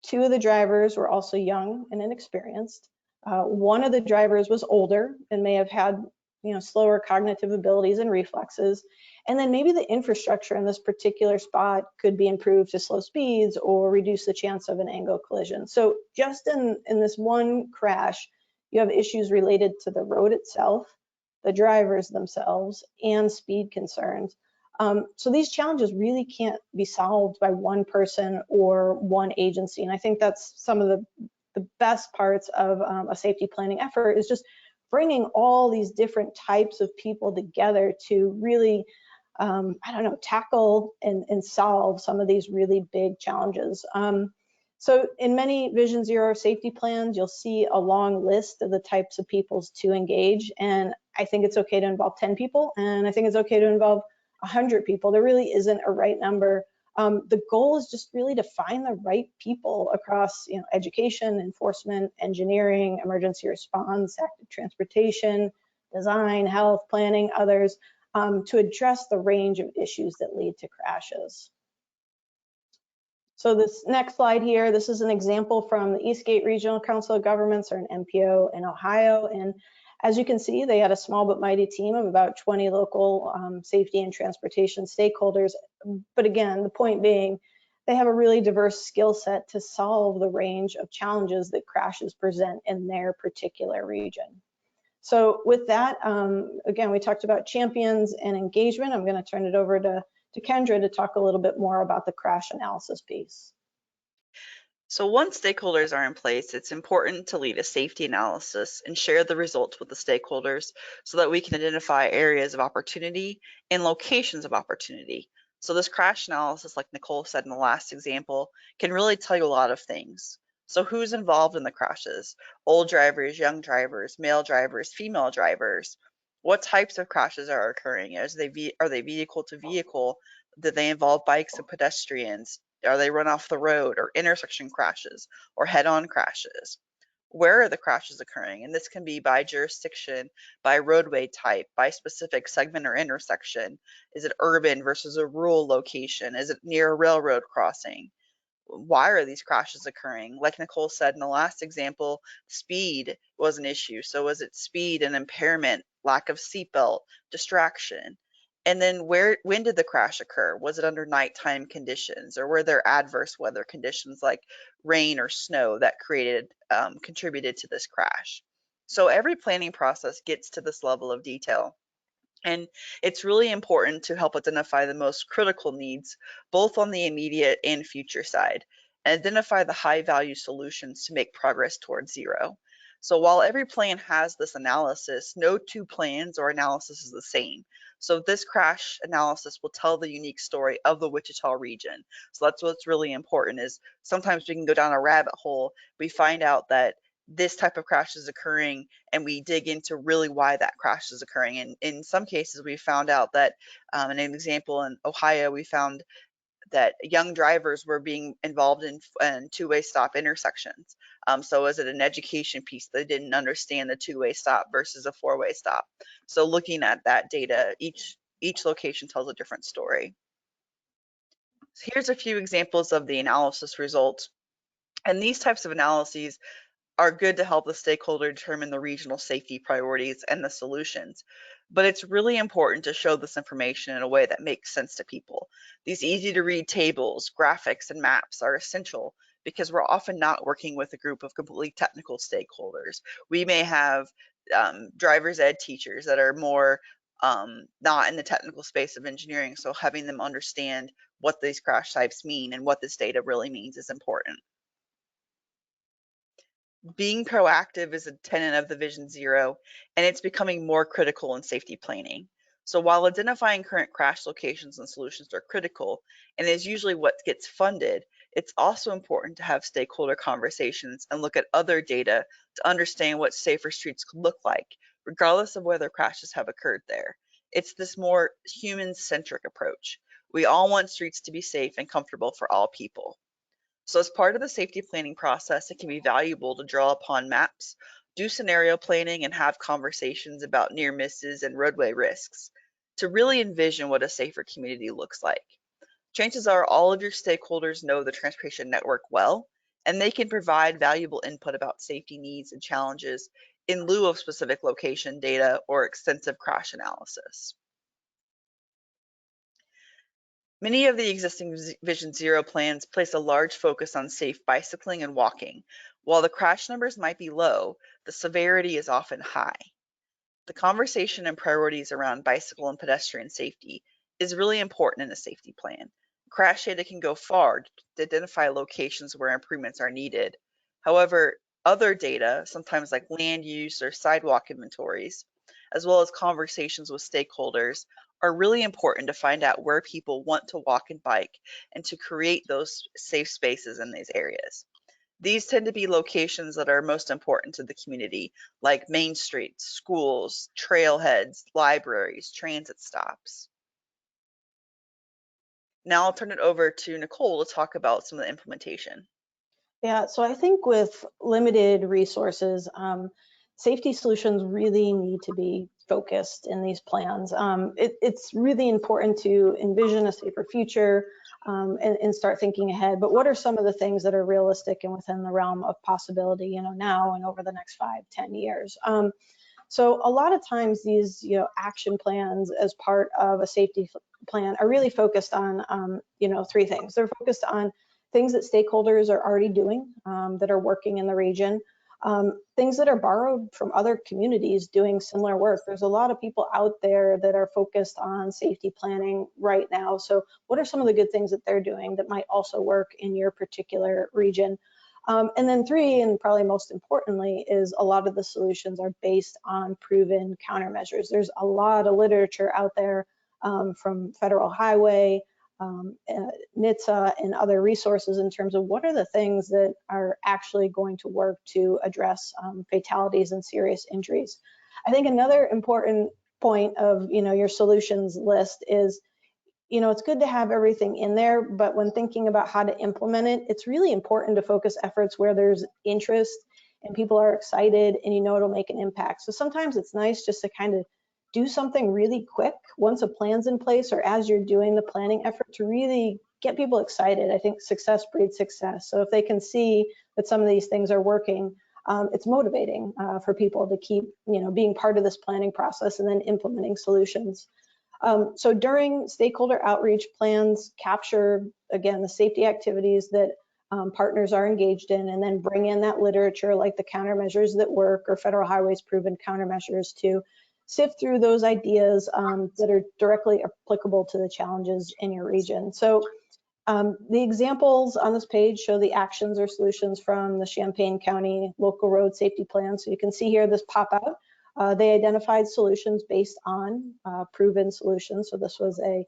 2 of the drivers were also young and inexperienced. One of the drivers was older and may have had, slower cognitive abilities and reflexes. And then maybe the infrastructure in this particular spot could be improved to slow speeds or reduce the chance of an angle collision. So just in this one crash, you have issues related to the road itself, the drivers themselves, and speed concerns. So these challenges really can't be solved by one person or one agency. And I think that's some of the best parts of a safety planning effort, is just bringing all these different types of people together to really, tackle and solve some of these really big challenges. So in many Vision Zero safety plans, you'll see a long list of the types of peoples to engage. And I think it's okay to involve 10 people, and I think it's okay to involve 100 people. There really isn't a right number. The goal is just really to find the right people across, education, enforcement, engineering, emergency response, active transportation, design, health, planning, others, to address the range of issues that lead to crashes. So this next slide here, this is an example from the Eastgate Regional Council of Governments, or an MPO in Ohio. And as you can see, they had a small but mighty team of about 20 local safety and transportation stakeholders. But again, the point being, they have a really diverse skill set to solve the range of challenges that crashes present in their particular region. So with that, again, we talked about champions and engagement. I'm going to turn it over to Kendra to talk a little bit more about the crash analysis piece. So once stakeholders are in place, it's important to lead a safety analysis and share the results with the stakeholders so that we can identify areas of opportunity and locations of opportunity. So this crash analysis, like Nicole said in the last example, can really tell you a lot of things. So who's involved in the crashes? Old drivers, young drivers, male drivers, female drivers. What types of crashes are occurring? Are they vehicle to vehicle? Do they involve bikes and pedestrians? Are they run off the road, or intersection crashes, or head-on crashes? Where are the crashes occurring? And this can be by jurisdiction, by roadway type, by specific segment or intersection. Is it urban versus a rural location? Is it near a railroad crossing? Why are these crashes occurring? Like Nicole said in the last example, speed was an issue. So was it speed and impairment, lack of seatbelt, distraction? And then when did the crash occur? Was it under nighttime conditions, or were there adverse weather conditions like rain or snow that contributed to this crash? So every planning process gets to this level of detail. And it's really important to help identify the most critical needs, both on the immediate and future side, and identify the high value solutions to make progress towards zero. So while every plan has this analysis, no 2 plans or analysis is the same. So this crash analysis will tell the unique story of the Wichita region. So that's what's really important, is sometimes we can go down a rabbit hole. We find out that this type of crash is occurring, and we dig into really why that crash is occurring. And in some cases, we found out that, in an example in Ohio, we found that young drivers were being involved in 2-way stop intersections. So was it an education piece? They didn't understand the 2-way stop versus a 4-way stop. So looking at that data, each location tells a different story. So here's a few examples of the analysis results. And these types of analyses are good to help the stakeholder determine the regional safety priorities and the solutions. But it's really important to show this information in a way that makes sense to people. These easy to read tables, graphics, and maps are essential because we're often not working with a group of completely technical stakeholders. We may have driver's ed teachers that are more not in the technical space of engineering, so having them understand what these crash types mean and what this data really means is important. Being proactive is a tenet of the Vision Zero, and it's becoming more critical in safety planning. So while identifying current crash locations and solutions are critical, and is usually what gets funded, it's also important to have stakeholder conversations and look at other data to understand what safer streets could look like, regardless of whether crashes have occurred there. It's this more human-centric approach. We all want streets to be safe and comfortable for all people. So as part of the safety planning process, it can be valuable to draw upon maps, do scenario planning, and have conversations about near misses and roadway risks to really envision what a safer community looks like. Chances are all of your stakeholders know the transportation network well, and they can provide valuable input about safety needs and challenges in lieu of specific location data or extensive crash analysis. Many of the existing Vision Zero plans place a large focus on safe bicycling and walking. While the crash numbers might be low, the severity is often high. The conversation and priorities around bicycle and pedestrian safety is really important in a safety plan. Crash data can go far to identify locations where improvements are needed. However, other data, sometimes like land use or sidewalk inventories, as well as conversations with stakeholders, are really important to find out where people want to walk and bike and to create those safe spaces in these areas. These tend to be locations that are most important to the community, like main streets, schools, trailheads, libraries, transit stops. Now I'll turn it over to Nicole to talk about some of the implementation. Yeah, so I think with limited resources, safety solutions really need to be focused in these plans. It's really important to envision a safer future and start thinking ahead. But what are some of the things that are realistic and within the realm of possibility, now and over the next 5-10 years? So a lot of times these, action plans as part of a safety plan are really focused on, three things. They're focused on things that stakeholders are already doing that are working in the region, things that are borrowed from other communities doing similar work. There's a lot of people out there that are focused on safety planning right now. So what are some of the good things that they're doing that might also work in your particular region? And then three, and probably most importantly, is a lot of the solutions are based on proven countermeasures. There's a lot of literature out there from Federal Highway, NHTSA, and other resources in terms of what are the things that are actually going to work to address fatalities and serious injuries. I think another important point of your solutions list is it's good to have everything in there, but when thinking about how to implement it, it's really important to focus efforts where there's interest and people are excited and it'll make an impact. So sometimes it's nice just to kind of do something really quick once a plan's in place or as you're doing the planning effort to really get people excited. I think success breeds success. So if they can see that some of these things are working, it's motivating for people to keep being part of this planning process and then implementing solutions. So during stakeholder outreach, plans capture, again, the safety activities that partners are engaged in, and then bring in that literature like the countermeasures that work or Federal Highway's proven countermeasures to sift through those ideas that are directly applicable to the challenges in your region. So the examples on this page show the actions or solutions from the Champaign County Local Road Safety Plan. So you can see here this pop out. They identified solutions based on proven solutions. So this was a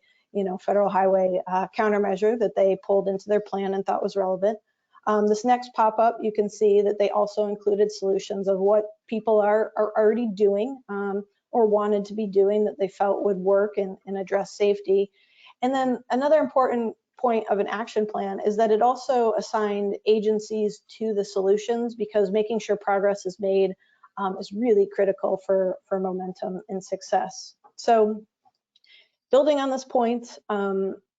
Federal Highway countermeasure that they pulled into their plan and thought was relevant. This next pop-up, you can see that they also included solutions of what people are already doing or wanted to be doing that they felt would work and address safety. And then another important point of an action plan is that it also assigned agencies to the solutions, because making sure progress is made is really critical for momentum and success. So building on this point,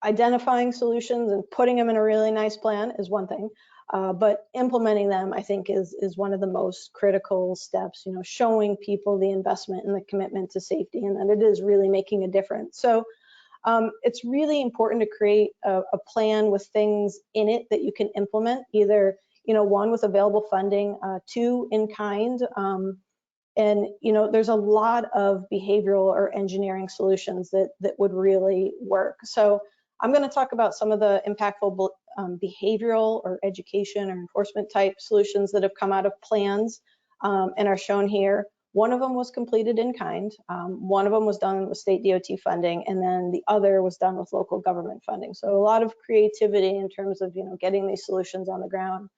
identifying solutions and putting them in a really nice plan is one thing. But implementing them, I think, is one of the most critical steps, you know, showing people the investment and the commitment to safety and that it is really making a difference. So it's really important to create a plan with things in it that you can implement, either, you know, one, with available funding, two, in kind. And, you know, there's a lot of behavioral or engineering solutions that would really work. So I'm going to talk about some of the impactful behavioral or education or enforcement type solutions that have come out of plans and are shown here. One of them was completed in kind. One of them was done with state DOT funding, and then the other was done with local government funding. So a lot of creativity in terms of, you know, getting these solutions on the ground.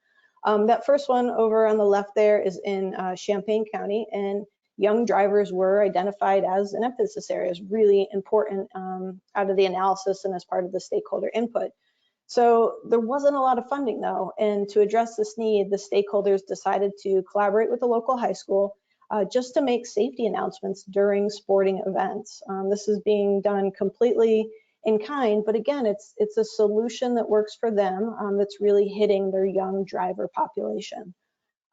That first one over on the left there is in Champaign County, and young drivers were identified as an emphasis area. It's really important out of the analysis and as part of the stakeholder input. So there wasn't a lot of funding though, and to address this need, the stakeholders decided to collaborate with the local high school just to make safety announcements during sporting events. This is being done completely in kind, but again, it's a solution that works for them that's really hitting their young driver population.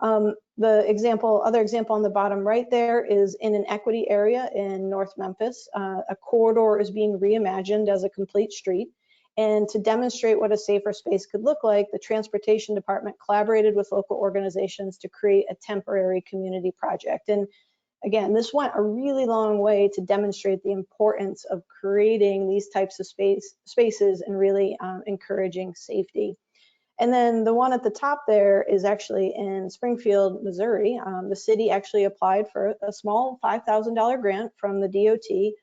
The other example on the bottom right there is in an equity area in North Memphis. A corridor is being reimagined as a complete street. And to demonstrate what a safer space could look like, the transportation department collaborated with local organizations to create a temporary community project. And again, this went a really long way to demonstrate the importance of creating these types of spaces and really encouraging safety. And then the one at the top there is actually in Springfield, Missouri. The city actually applied for a small $5,000 grant from the DOT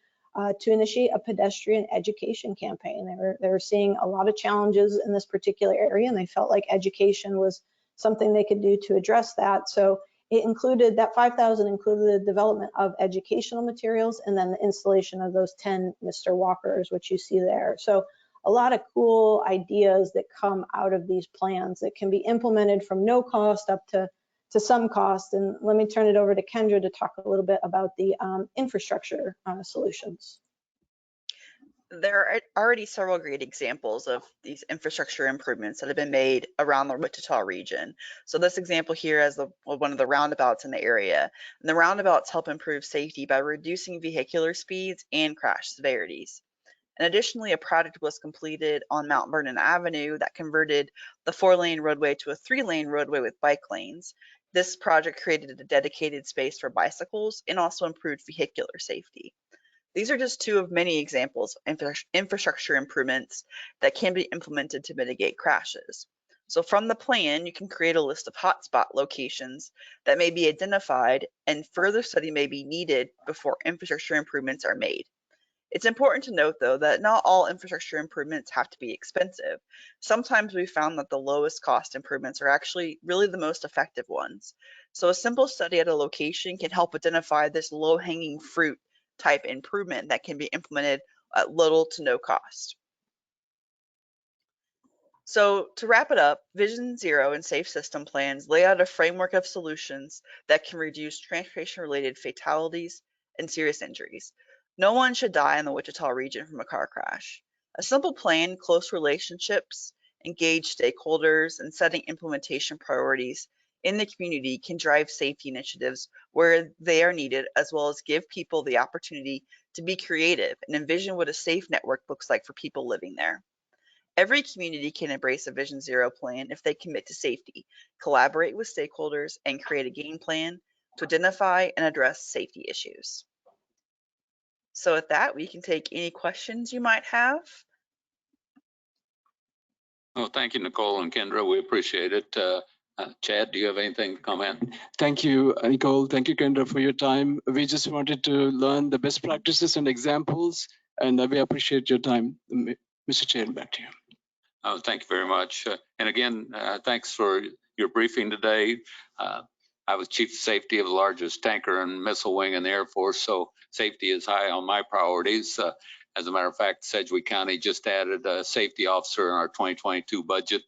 to initiate a pedestrian education campaign. They were seeing a lot of challenges in this particular area, and they felt like education was something they could do to address that. So it included, that $5,000 included the development of educational materials and then the installation of those 10 Mr. Walkers, which you see there. So a lot of cool ideas that come out of these plans that can be implemented from no cost up to some cost. And let me turn it over to Kendra to talk a little bit about the infrastructure solutions. There are already several great examples of these infrastructure improvements that have been made around the Wichita region. So this example here is one of the roundabouts in the area. And the roundabouts help improve safety by reducing vehicular speeds and crash severities. And additionally, a project was completed on Mount Vernon Avenue that converted the 4-lane roadway to a 3-lane roadway with bike lanes. This project created a dedicated space for bicycles and also improved vehicular safety. These are just two of many examples of infrastructure improvements that can be implemented to mitigate crashes. So from the plan, you can create a list of hotspot locations that may be identified, and further study may be needed before infrastructure improvements are made. It's important to note, though, that not all infrastructure improvements have to be expensive. Sometimes we found that the lowest cost improvements are actually really the most effective ones. So a simple study at a location can help identify this low-hanging fruit type improvement that can be implemented at little to no cost. So to wrap it up, Vision Zero and Safe System plans lay out a framework of solutions that can reduce transportation-related fatalities and serious injuries. No one should die in the Wichita region from a car crash. A simple plan, close relationships, engaged stakeholders, and setting implementation priorities in the community can drive safety initiatives where they are needed, as well as give people the opportunity to be creative and envision what a safe network looks like for people living there. Every community can embrace a Vision Zero plan if they commit to safety, collaborate with stakeholders, and create a game plan to identify and address safety issues. So with that, we can take any questions you might have. Well, thank you, Nicole and Kendra. We appreciate it. Chad, do you have anything to comment? Thank you, Nicole. Thank you, Kendra, for your time. We just wanted to learn the best practices and examples, and we appreciate your time. Mr. Chair, back to you. Thank you very much. And again, thanks for your briefing today. I was Chief of Safety of the largest tanker and missile wing in the Air Force, so safety is high on my priorities. As a matter of fact, Sedgwick County just added a safety officer in our 2022 budget,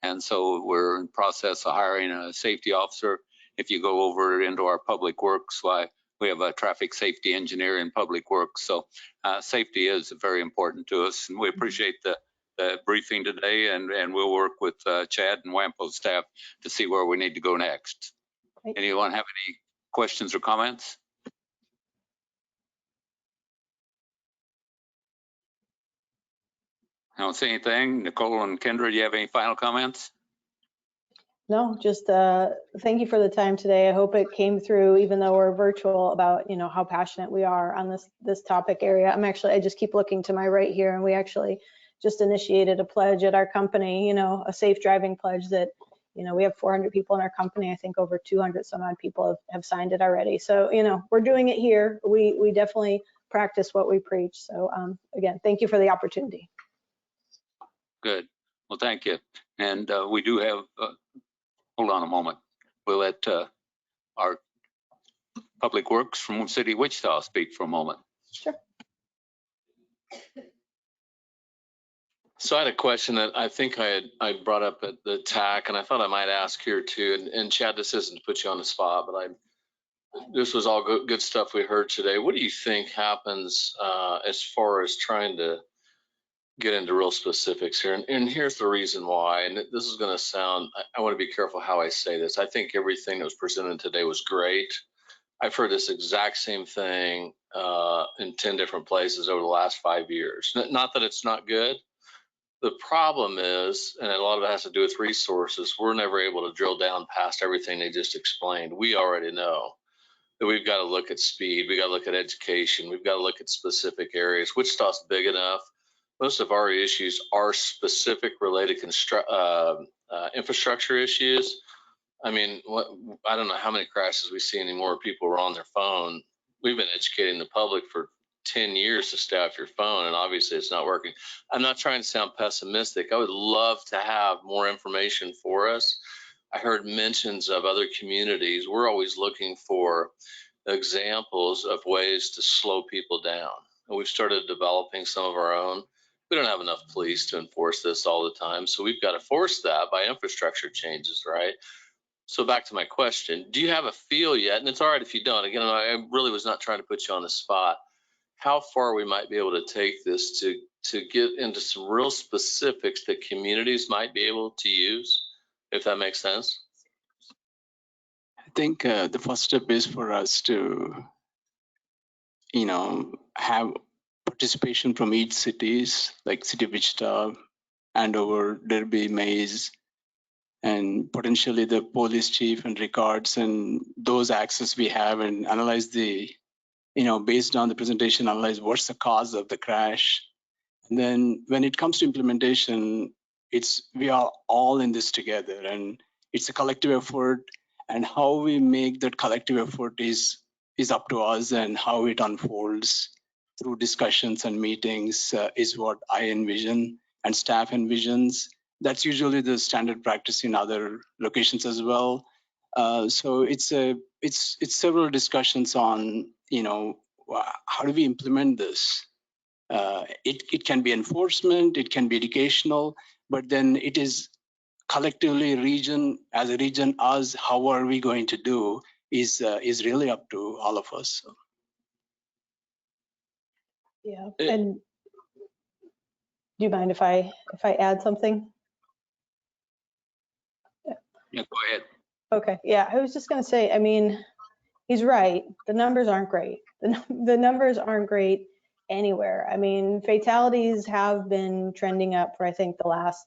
and so we're in process of hiring a safety officer. If you go over into our public works, we have a traffic safety engineer in public works, so safety is very important to us, and we appreciate the briefing today, and we'll work with Chad and WAMPO staff to see where we need to go next. Great. Anyone have any questions or comments? I don't see anything. Nicole and Kendra, do you have any final comments? No, just thank you for the time today. I hope it came through, even though we're virtual, about how passionate we are on this topic area. I just keep looking to my right here, and we actually just initiated a pledge at our company, a safe driving pledge that we have 400 people in our company. I think over 200 some odd people have signed it already. So we're doing it here. We definitely practice what we preach. So again, thank you for the opportunity. Good. Well, thank you. And we do have, hold on a moment. We'll let our Public Works from City of Wichita speak for a moment. Sure. So I had a question that I think I brought up at the TAC, and I thought I might ask here too. And Chad, this isn't to put you on the spot, but this was all good stuff we heard today. What do you think happens as far as trying to get into real specifics here? And here's the reason why. And this is going to sound, I want to be careful how I say this. I think everything that was presented today was great. I've heard this exact same thing in 10 different places over the last 5 years. Not that it's not good. The problem is, and a lot of it has to do with resources, we're never able to drill down past everything they just explained. We already know that we've got to look at speed, we've got to look at education, we've got to look at specific areas. Wichita's big enough. Most of our issues are specific related infrastructure issues. I mean, I don't know how many crashes we see anymore. People are on their phone. We've been educating the public for 10 years to stay off your phone, and obviously it's not working. I'm not trying to sound pessimistic. I would love to have more information for us. I heard mentions of other communities. We're always looking for examples of ways to slow people down. And we've started developing some of our own. We don't have enough police to enforce this all the time, so we've got to force that by infrastructure changes, right? So back to my question, do you have a feel yet? And it's all right if you don't. Again, I really was not trying to put you on the spot. How far we might be able to take this to get into some real specifics that communities might be able to use, if that makes sense? I think the first step is for us to, have participation from each cities, like City of Wichita, Andover, Derby, Mays, and potentially the police chief and records and those access we have, and analyze the, based on the presentation, analyze what's the cause of the crash. And then when it comes to implementation, we are all in this together, and it's a collective effort, and how we make that collective effort is up to us, and how it unfolds through discussions and meetings is what I envision and staff envisions. That's usually the standard practice in other locations as well. So it's several discussions on, how do we implement this? It can be enforcement, it can be educational, but then it is collectively as a region, us, how are we going to do is really up to all of us. So. Yeah, and do you mind if I add something? Yeah, go ahead. Okay, yeah, I was just gonna say, I mean, he's right. The numbers aren't great. The numbers aren't great anywhere. I mean, fatalities have been trending up for, I think, the last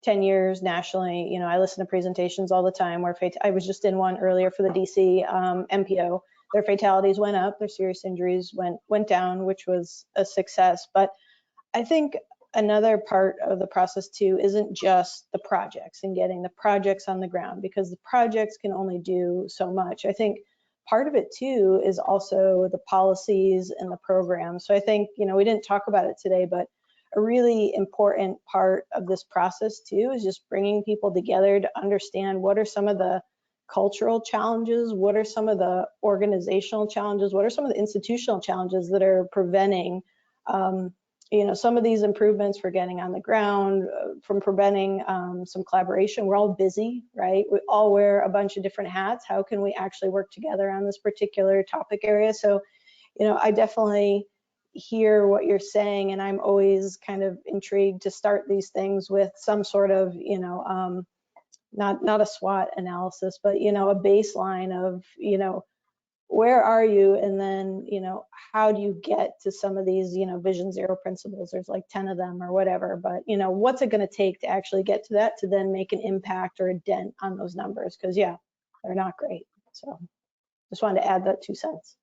10 years nationally. I listen to presentations all the time where I was just in one earlier for the DC MPO. Their fatalities went up, their serious injuries went down, which was a success. But I think another part of the process too isn't just the projects and getting the projects on the ground, because the projects can only do so much. I think part of it too is also the policies and the programs. So I think, we didn't talk about it today, but a really important part of this process too is just bringing people together to understand what are some of the cultural challenges, what are some of the organizational challenges, what are some of the institutional challenges that are preventing some of these improvements for getting on the ground, from preventing some collaboration. We're all busy, right? We all wear a bunch of different hats. How can we actually work together on this particular topic area? So, I definitely, hear what you're saying, and I'm always kind of intrigued to start these things with some sort of, not a SWOT analysis, but, a baseline of, where are you? And then, how do you get to some of these, Vision Zero principles? There's like 10 of them or whatever, but, what's it going to take to actually get to that, to then make an impact or a dent on those numbers? Because, yeah, they're not great. So just wanted to add that 2 cents.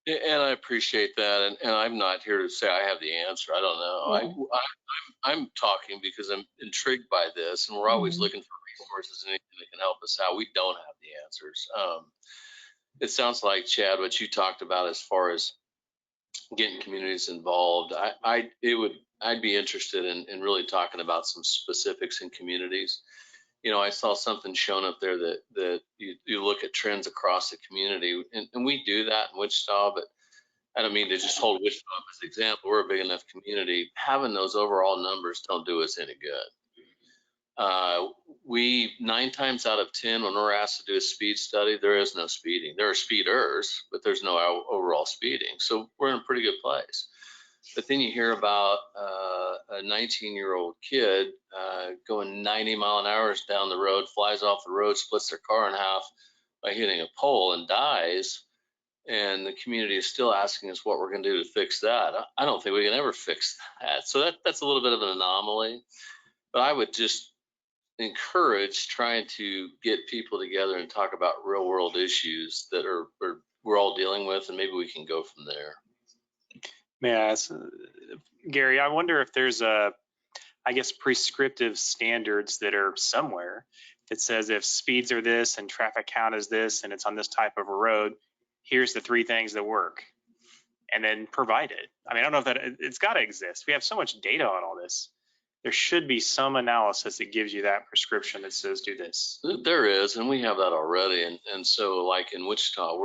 And I appreciate that. And I'm not here to say I have the answer. I don't know. Yeah. I'm talking because I'm intrigued by this, and we're always looking for resources and anything that can help us out. We don't have the answers. It sounds like, Chad, what you talked about as far as getting communities involved, I'd be interested in really talking about some specifics in communities. I saw something shown up there that you look at trends across the community, and we do that in Wichita, but I don't mean to just hold Wichita as an example. We're a big enough community. Having those overall numbers don't do us any good. We 9 times out of 10, when we're asked to do a speed study, there is no speeding. There are speeders, but there's no overall speeding. So we're in a pretty good place. But then you hear about a 19-year-old kid going 90 mile an hour down the road, flies off the road, splits their car in half by hitting a pole and dies. And the community is still asking us what we're going to do to fix that. I don't think we can ever fix that. So that's a little bit of an anomaly. But I would just encourage trying to get people together and talk about real world issues that we're all dealing with, and maybe we can go from there. May I ask, Gary, I wonder if there's prescriptive standards that are somewhere that says if speeds are this and traffic count is this and it's on this type of a road, here's the 3 things that work, and then provide it. I mean, I don't know if that, it's got to exist. We have so much data on all this. There should be some analysis that gives you that prescription that says do this. There is, and we have that already. And so like in Wichita,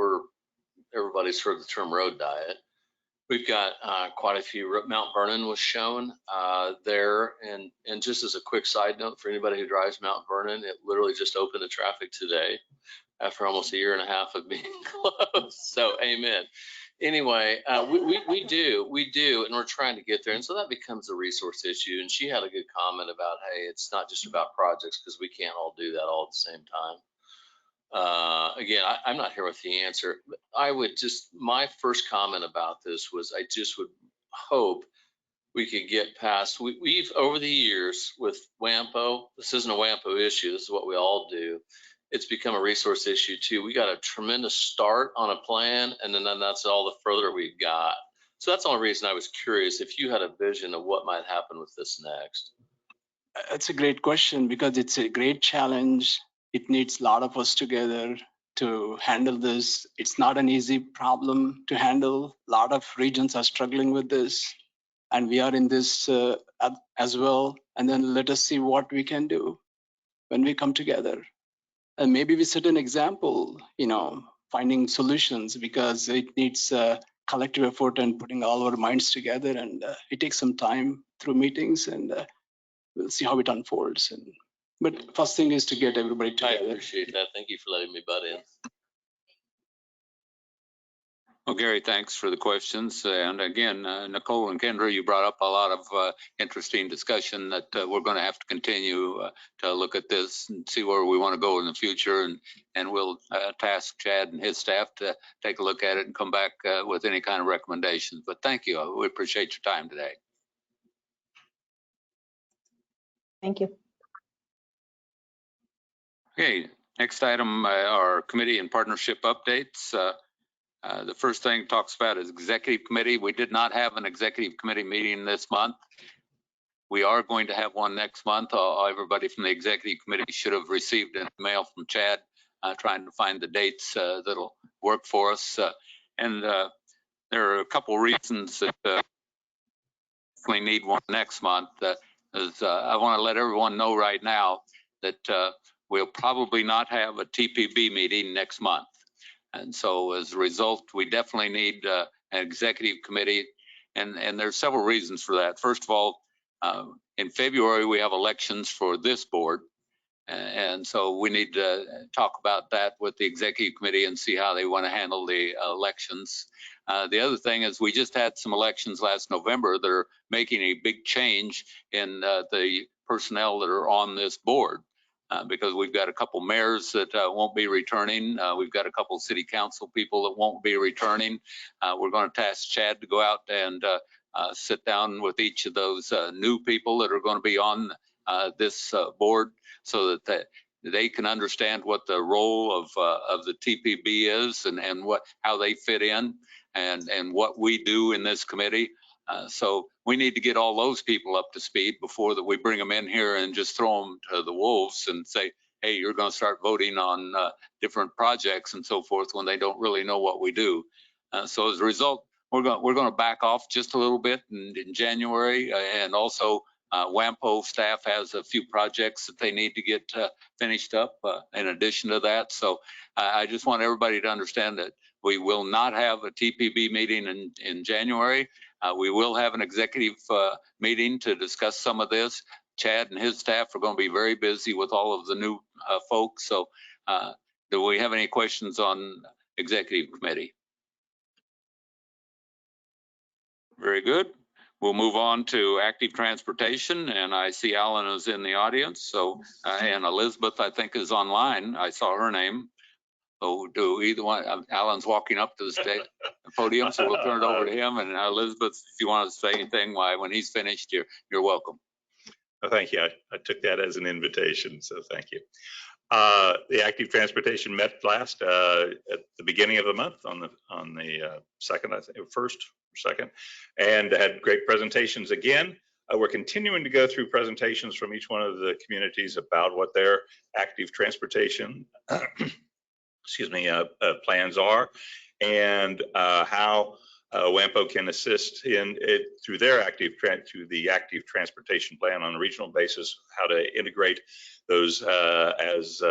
everybody's heard the term road diet. We've got quite a few. Mount Vernon was shown there. And just as a quick side note for anybody who drives Mount Vernon, it literally just opened to traffic today after almost a year and a half of being closed. So amen. Anyway, we do, and we're trying to get there. And so that becomes a resource issue. And she had a good comment about, hey, it's not just about projects, because we can't all do that all at the same time. Again, I'm not here with the answer. My first comment about this was I just would hope we could get past, we've over the years with WAMPO, this isn't a WAMPO issue, this is what we all do. It's become a resource issue too. We got a tremendous start on a plan, and then that's all the further we've got. So that's the only reason I was curious if you had a vision of what might happen with this next. That's a great question, because it's a great challenge. It needs a lot of us together to handle this. It's not an easy problem to handle. A lot of regions are struggling with this, and we are in this as well. And then let us see what we can do when we come together. And maybe we set an example, finding solutions, because it needs collective effort and putting all our minds together. And it takes some time through meetings, and we'll see how it unfolds. But first thing is to get everybody together. I appreciate that. Thank you for letting me butt in. Well, Gary, thanks for the questions. And again, Nicole and Kendra, you brought up a lot of interesting discussion that we're going to have to continue to look at this and see where we want to go in the future. And we'll task Chad and his staff to take a look at it and come back with any kind of recommendations. But thank you. We appreciate your time today. Thank you. Okay, next item are committee and partnership updates. The first thing talks about is executive committee. We did not have an executive committee meeting this month. We are going to have one next month. Everybody from the executive committee should have received an email from Chad trying to find the dates that'll work for us. And there are a couple reasons that we need one next month. I want to let everyone know right now that we'll probably not have a TPB meeting next month. And so as a result, we definitely need an executive committee. And there's several reasons for that. First of all, in February, we have elections for this board. And so we need to talk about that with the executive committee and see how they want to handle the elections. The other thing is we just had some elections last November that are making a big change in the personnel that are on this board. Because we've got a couple mayors that won't be returning. We've got a couple city council people that won't be returning. We're going to task Chad to go out and sit down with each of those new people that are going to be on this board so that they can understand what the role of the TPB is and how they fit in and what we do in this committee. So we need to get all those people up to speed before that we bring them in here and just throw them to the wolves and say, hey, you're going to start voting on different projects and so forth when they don't really know what we do. So as a result, we're going to back off just a little bit in January, and also WAMPO staff has a few projects that they need to get finished up in addition to that. So I just want everybody to understand that we will not have a TPB meeting in January. We will have an executive meeting to discuss some of this. Chad and his staff are going to be very busy with all of the new folks. So do we have any questions on executive committee? Very good. We'll move on to active transportation, and I see Alan is in the audience. So, and Elizabeth, I think, is online. I saw her name. So do either one, Alan's walking up to the podium, so we'll turn it over to him. And Elizabeth, if you want to say anything when he's finished, you're welcome. Oh, thank you. I took that as an invitation, so thank you. The active transportation met last at the beginning of the month on the second, I think, first or second, and had great presentations again. We're continuing to go through presentations from each one of the communities about what their active transportation excuse me, plans are, and how WAMPO can assist in it through their through the active transportation plan on a regional basis, how to integrate those as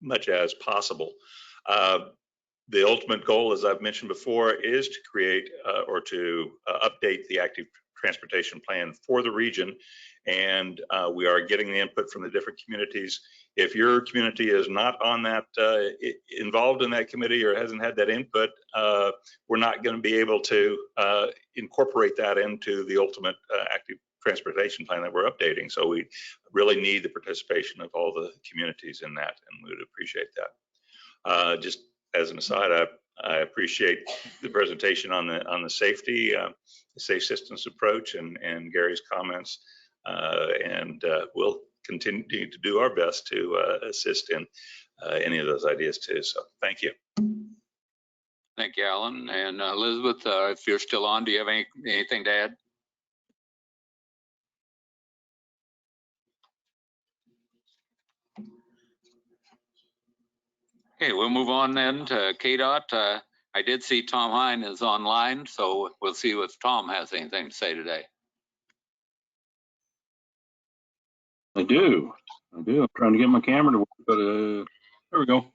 much as possible. The ultimate goal, as I've mentioned before, is to create or to update the active transportation plan for the region, and we are getting the input from the different communities. If your community is not on that, involved in that committee or hasn't had that input, we're not going to be able to incorporate that into the ultimate active transportation plan that we're updating. So we really need the participation of all the communities in that, and we would appreciate that. Just as an aside, I appreciate the presentation on the safety, the safe systems approach, and Gary's comments, and we'll continue to do our best to assist in any of those ideas too. So thank you. Thank you, Alan. And Elizabeth, if you're still on, do you have anything to add? Okay, we'll move on then to KDOT. I did see Tom Hine is online, so we'll see if Tom has anything to say today. I do. I'm trying to get my camera to work, but there we go.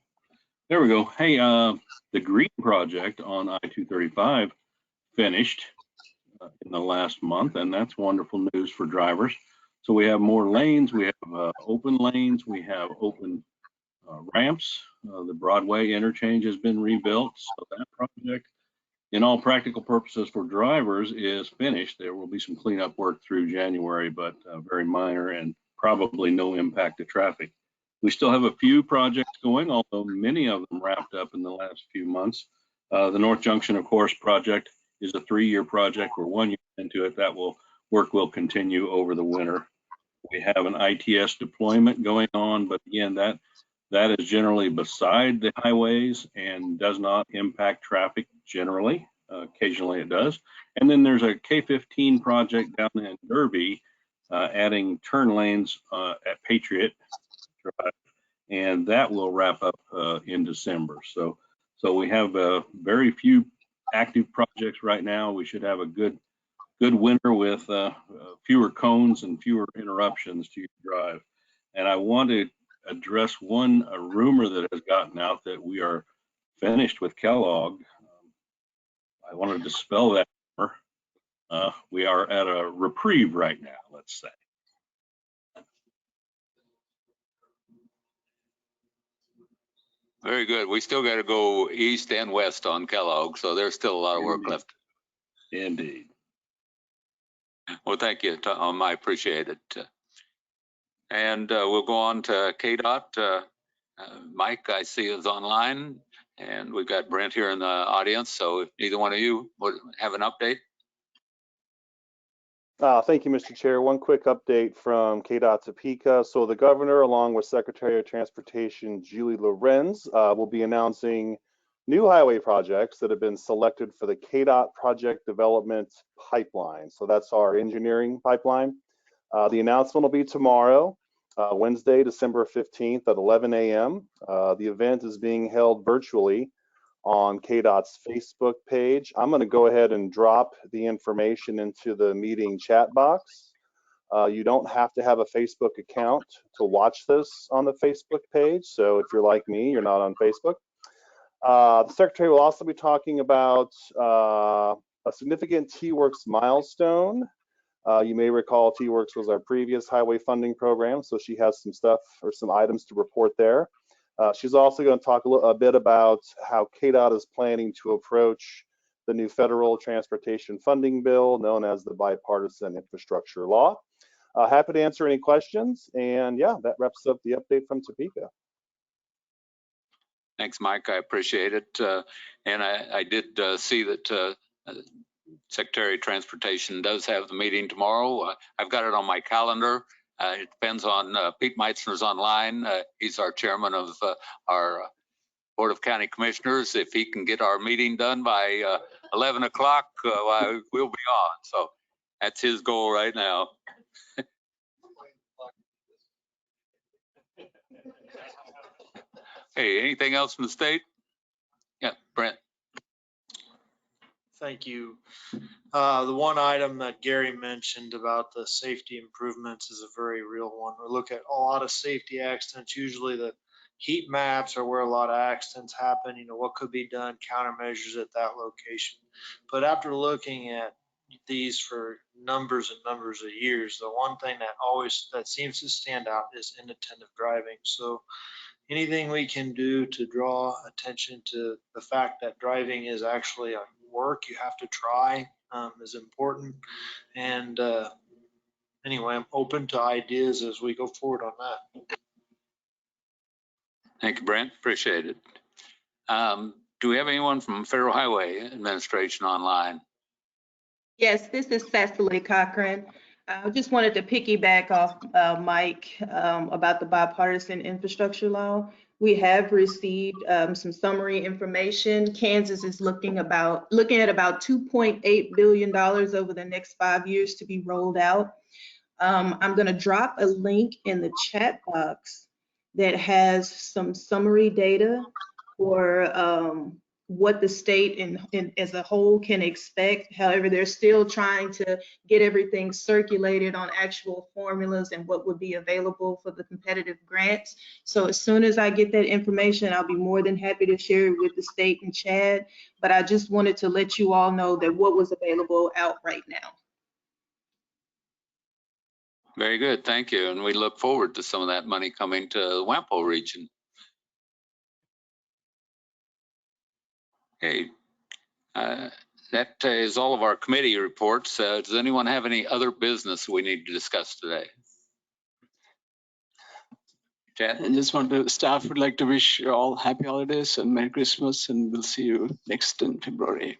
There we go. Hey, the green project on I-235 finished in the last month, and that's wonderful news for drivers. So we have more lanes. We have open lanes. We have open ramps. The Broadway interchange has been rebuilt. So that project, in all practical purposes for drivers, is finished. There will be some cleanup work through January, but very minor and probably no impact to traffic. We still have a few projects going, although many of them wrapped up in the last few months. The North Junction, of course, project is a 3-year project. We're 1 year into it. That work will continue over the winter. We have an ITS deployment going on, but again, that is generally beside the highways and does not impact traffic generally. Occasionally it does. And then there's a K-15 project down in Derby, adding turn lanes at Patriot Drive, and that will wrap up in December. So we have very few active projects right now. We should have a good winter with fewer cones and fewer interruptions to your drive. And I want to address a rumor that has gotten out that we are finished with Kellogg. I want to dispel that rumor. We are at a reprieve right now, let's say. Very good. We still got to go east and west on Kellogg, so there's still a lot of work left. Indeed. Well, thank you, Tom. I appreciate it. And we'll go on to KDOT. Mike, I see is online, and we've got Brent here in the audience. So if either one of you would have an update. Thank you, Mr. Chair. One quick update from KDOT Topeka. So the governor, along with Secretary of Transportation Julie Lorenz, will be announcing new highway projects that have been selected for the KDOT Project Development Pipeline. So that's our engineering pipeline. The announcement will be tomorrow, Wednesday, December 15th at 11 a.m. The event is being held virtually on KDOT's Facebook page. I'm going to go ahead and drop the information into the meeting chat box. You don't have to have a Facebook account to watch this on the Facebook page. So if you're like me, you're not on Facebook. The Secretary will also be talking about a significant T-Works milestone. You may recall T-Works was our previous highway funding program, so she has some stuff or some items to report there. She's also going to talk a bit about how KDOT is planning to approach the new federal transportation funding bill known as the Bipartisan Infrastructure Law. Happy to answer any questions, and yeah, that wraps up the update from Topeka. Thanks, Mike. I appreciate it. And I did see that Secretary of Transportation does have the meeting tomorrow. I've got it on my calendar. It depends on Pete Meitzner's online. He's our chairman of our Board of County Commissioners. If he can get our meeting done by 11 o'clock, we'll be on. So that's his goal right now. Hey, anything else from the state? Yeah, Brent. Thank you. The one item that Gary mentioned about the safety improvements is a very real one. We look at a lot of safety accidents. Usually the heat maps are where a lot of accidents happen. You know, what could be done, countermeasures at that location. But after looking at these for numbers and numbers of years, the one thing that seems to stand out is inattentive driving. So anything we can do to draw attention to the fact that driving is actually a work you have to try is important. And anyway, I'm open to ideas as we go forward on that. Thank you, Brent. Appreciate it. Do we have anyone from Federal Highway Administration online? Yes, this is Cecily Cochran. I just wanted to piggyback off Mike about the Bipartisan Infrastructure Law. We have received some summary information. Kansas is looking at about $2.8 billion over the next 5 years to be rolled out. I'm going to drop a link in the chat box that has some summary data for what the state as a whole can expect. However, they're still trying to get everything circulated on actual formulas and what would be available for the competitive grants. So as soon as I get that information, I'll be more than happy to share it with the state and Chad. But I just wanted to let you all know that what was available out right now. Very good, thank you. And we look forward to some of that money coming to the WAMPO region. Okay, that is all of our committee reports. Does anyone have any other business we need to discuss today? Chad? I just want to, staff would like to wish you all happy holidays and Merry Christmas, and we'll see you next in February.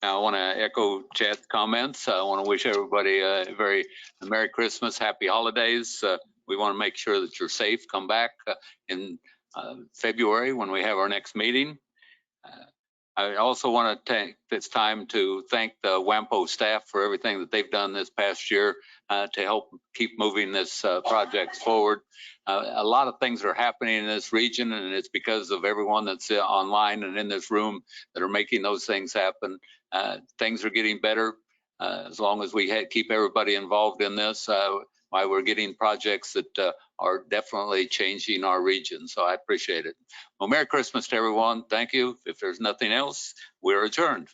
I want to echo Chad's comments. I want to wish everybody a very Merry Christmas, Happy Holidays. We want to make sure that you're safe. Come back in February when we have our next meeting. I also want to take this time to thank the WAMPO staff for everything that they've done this past year to help keep moving this project forward. A lot of things are happening in this region, and it's because of everyone that's online and in this room that are making those things happen. Things are getting better as long as we keep everybody involved in this. Why we're getting projects that are definitely changing our region. So I appreciate it. Well, Merry Christmas to everyone. Thank you. If there's nothing else, we're adjourned.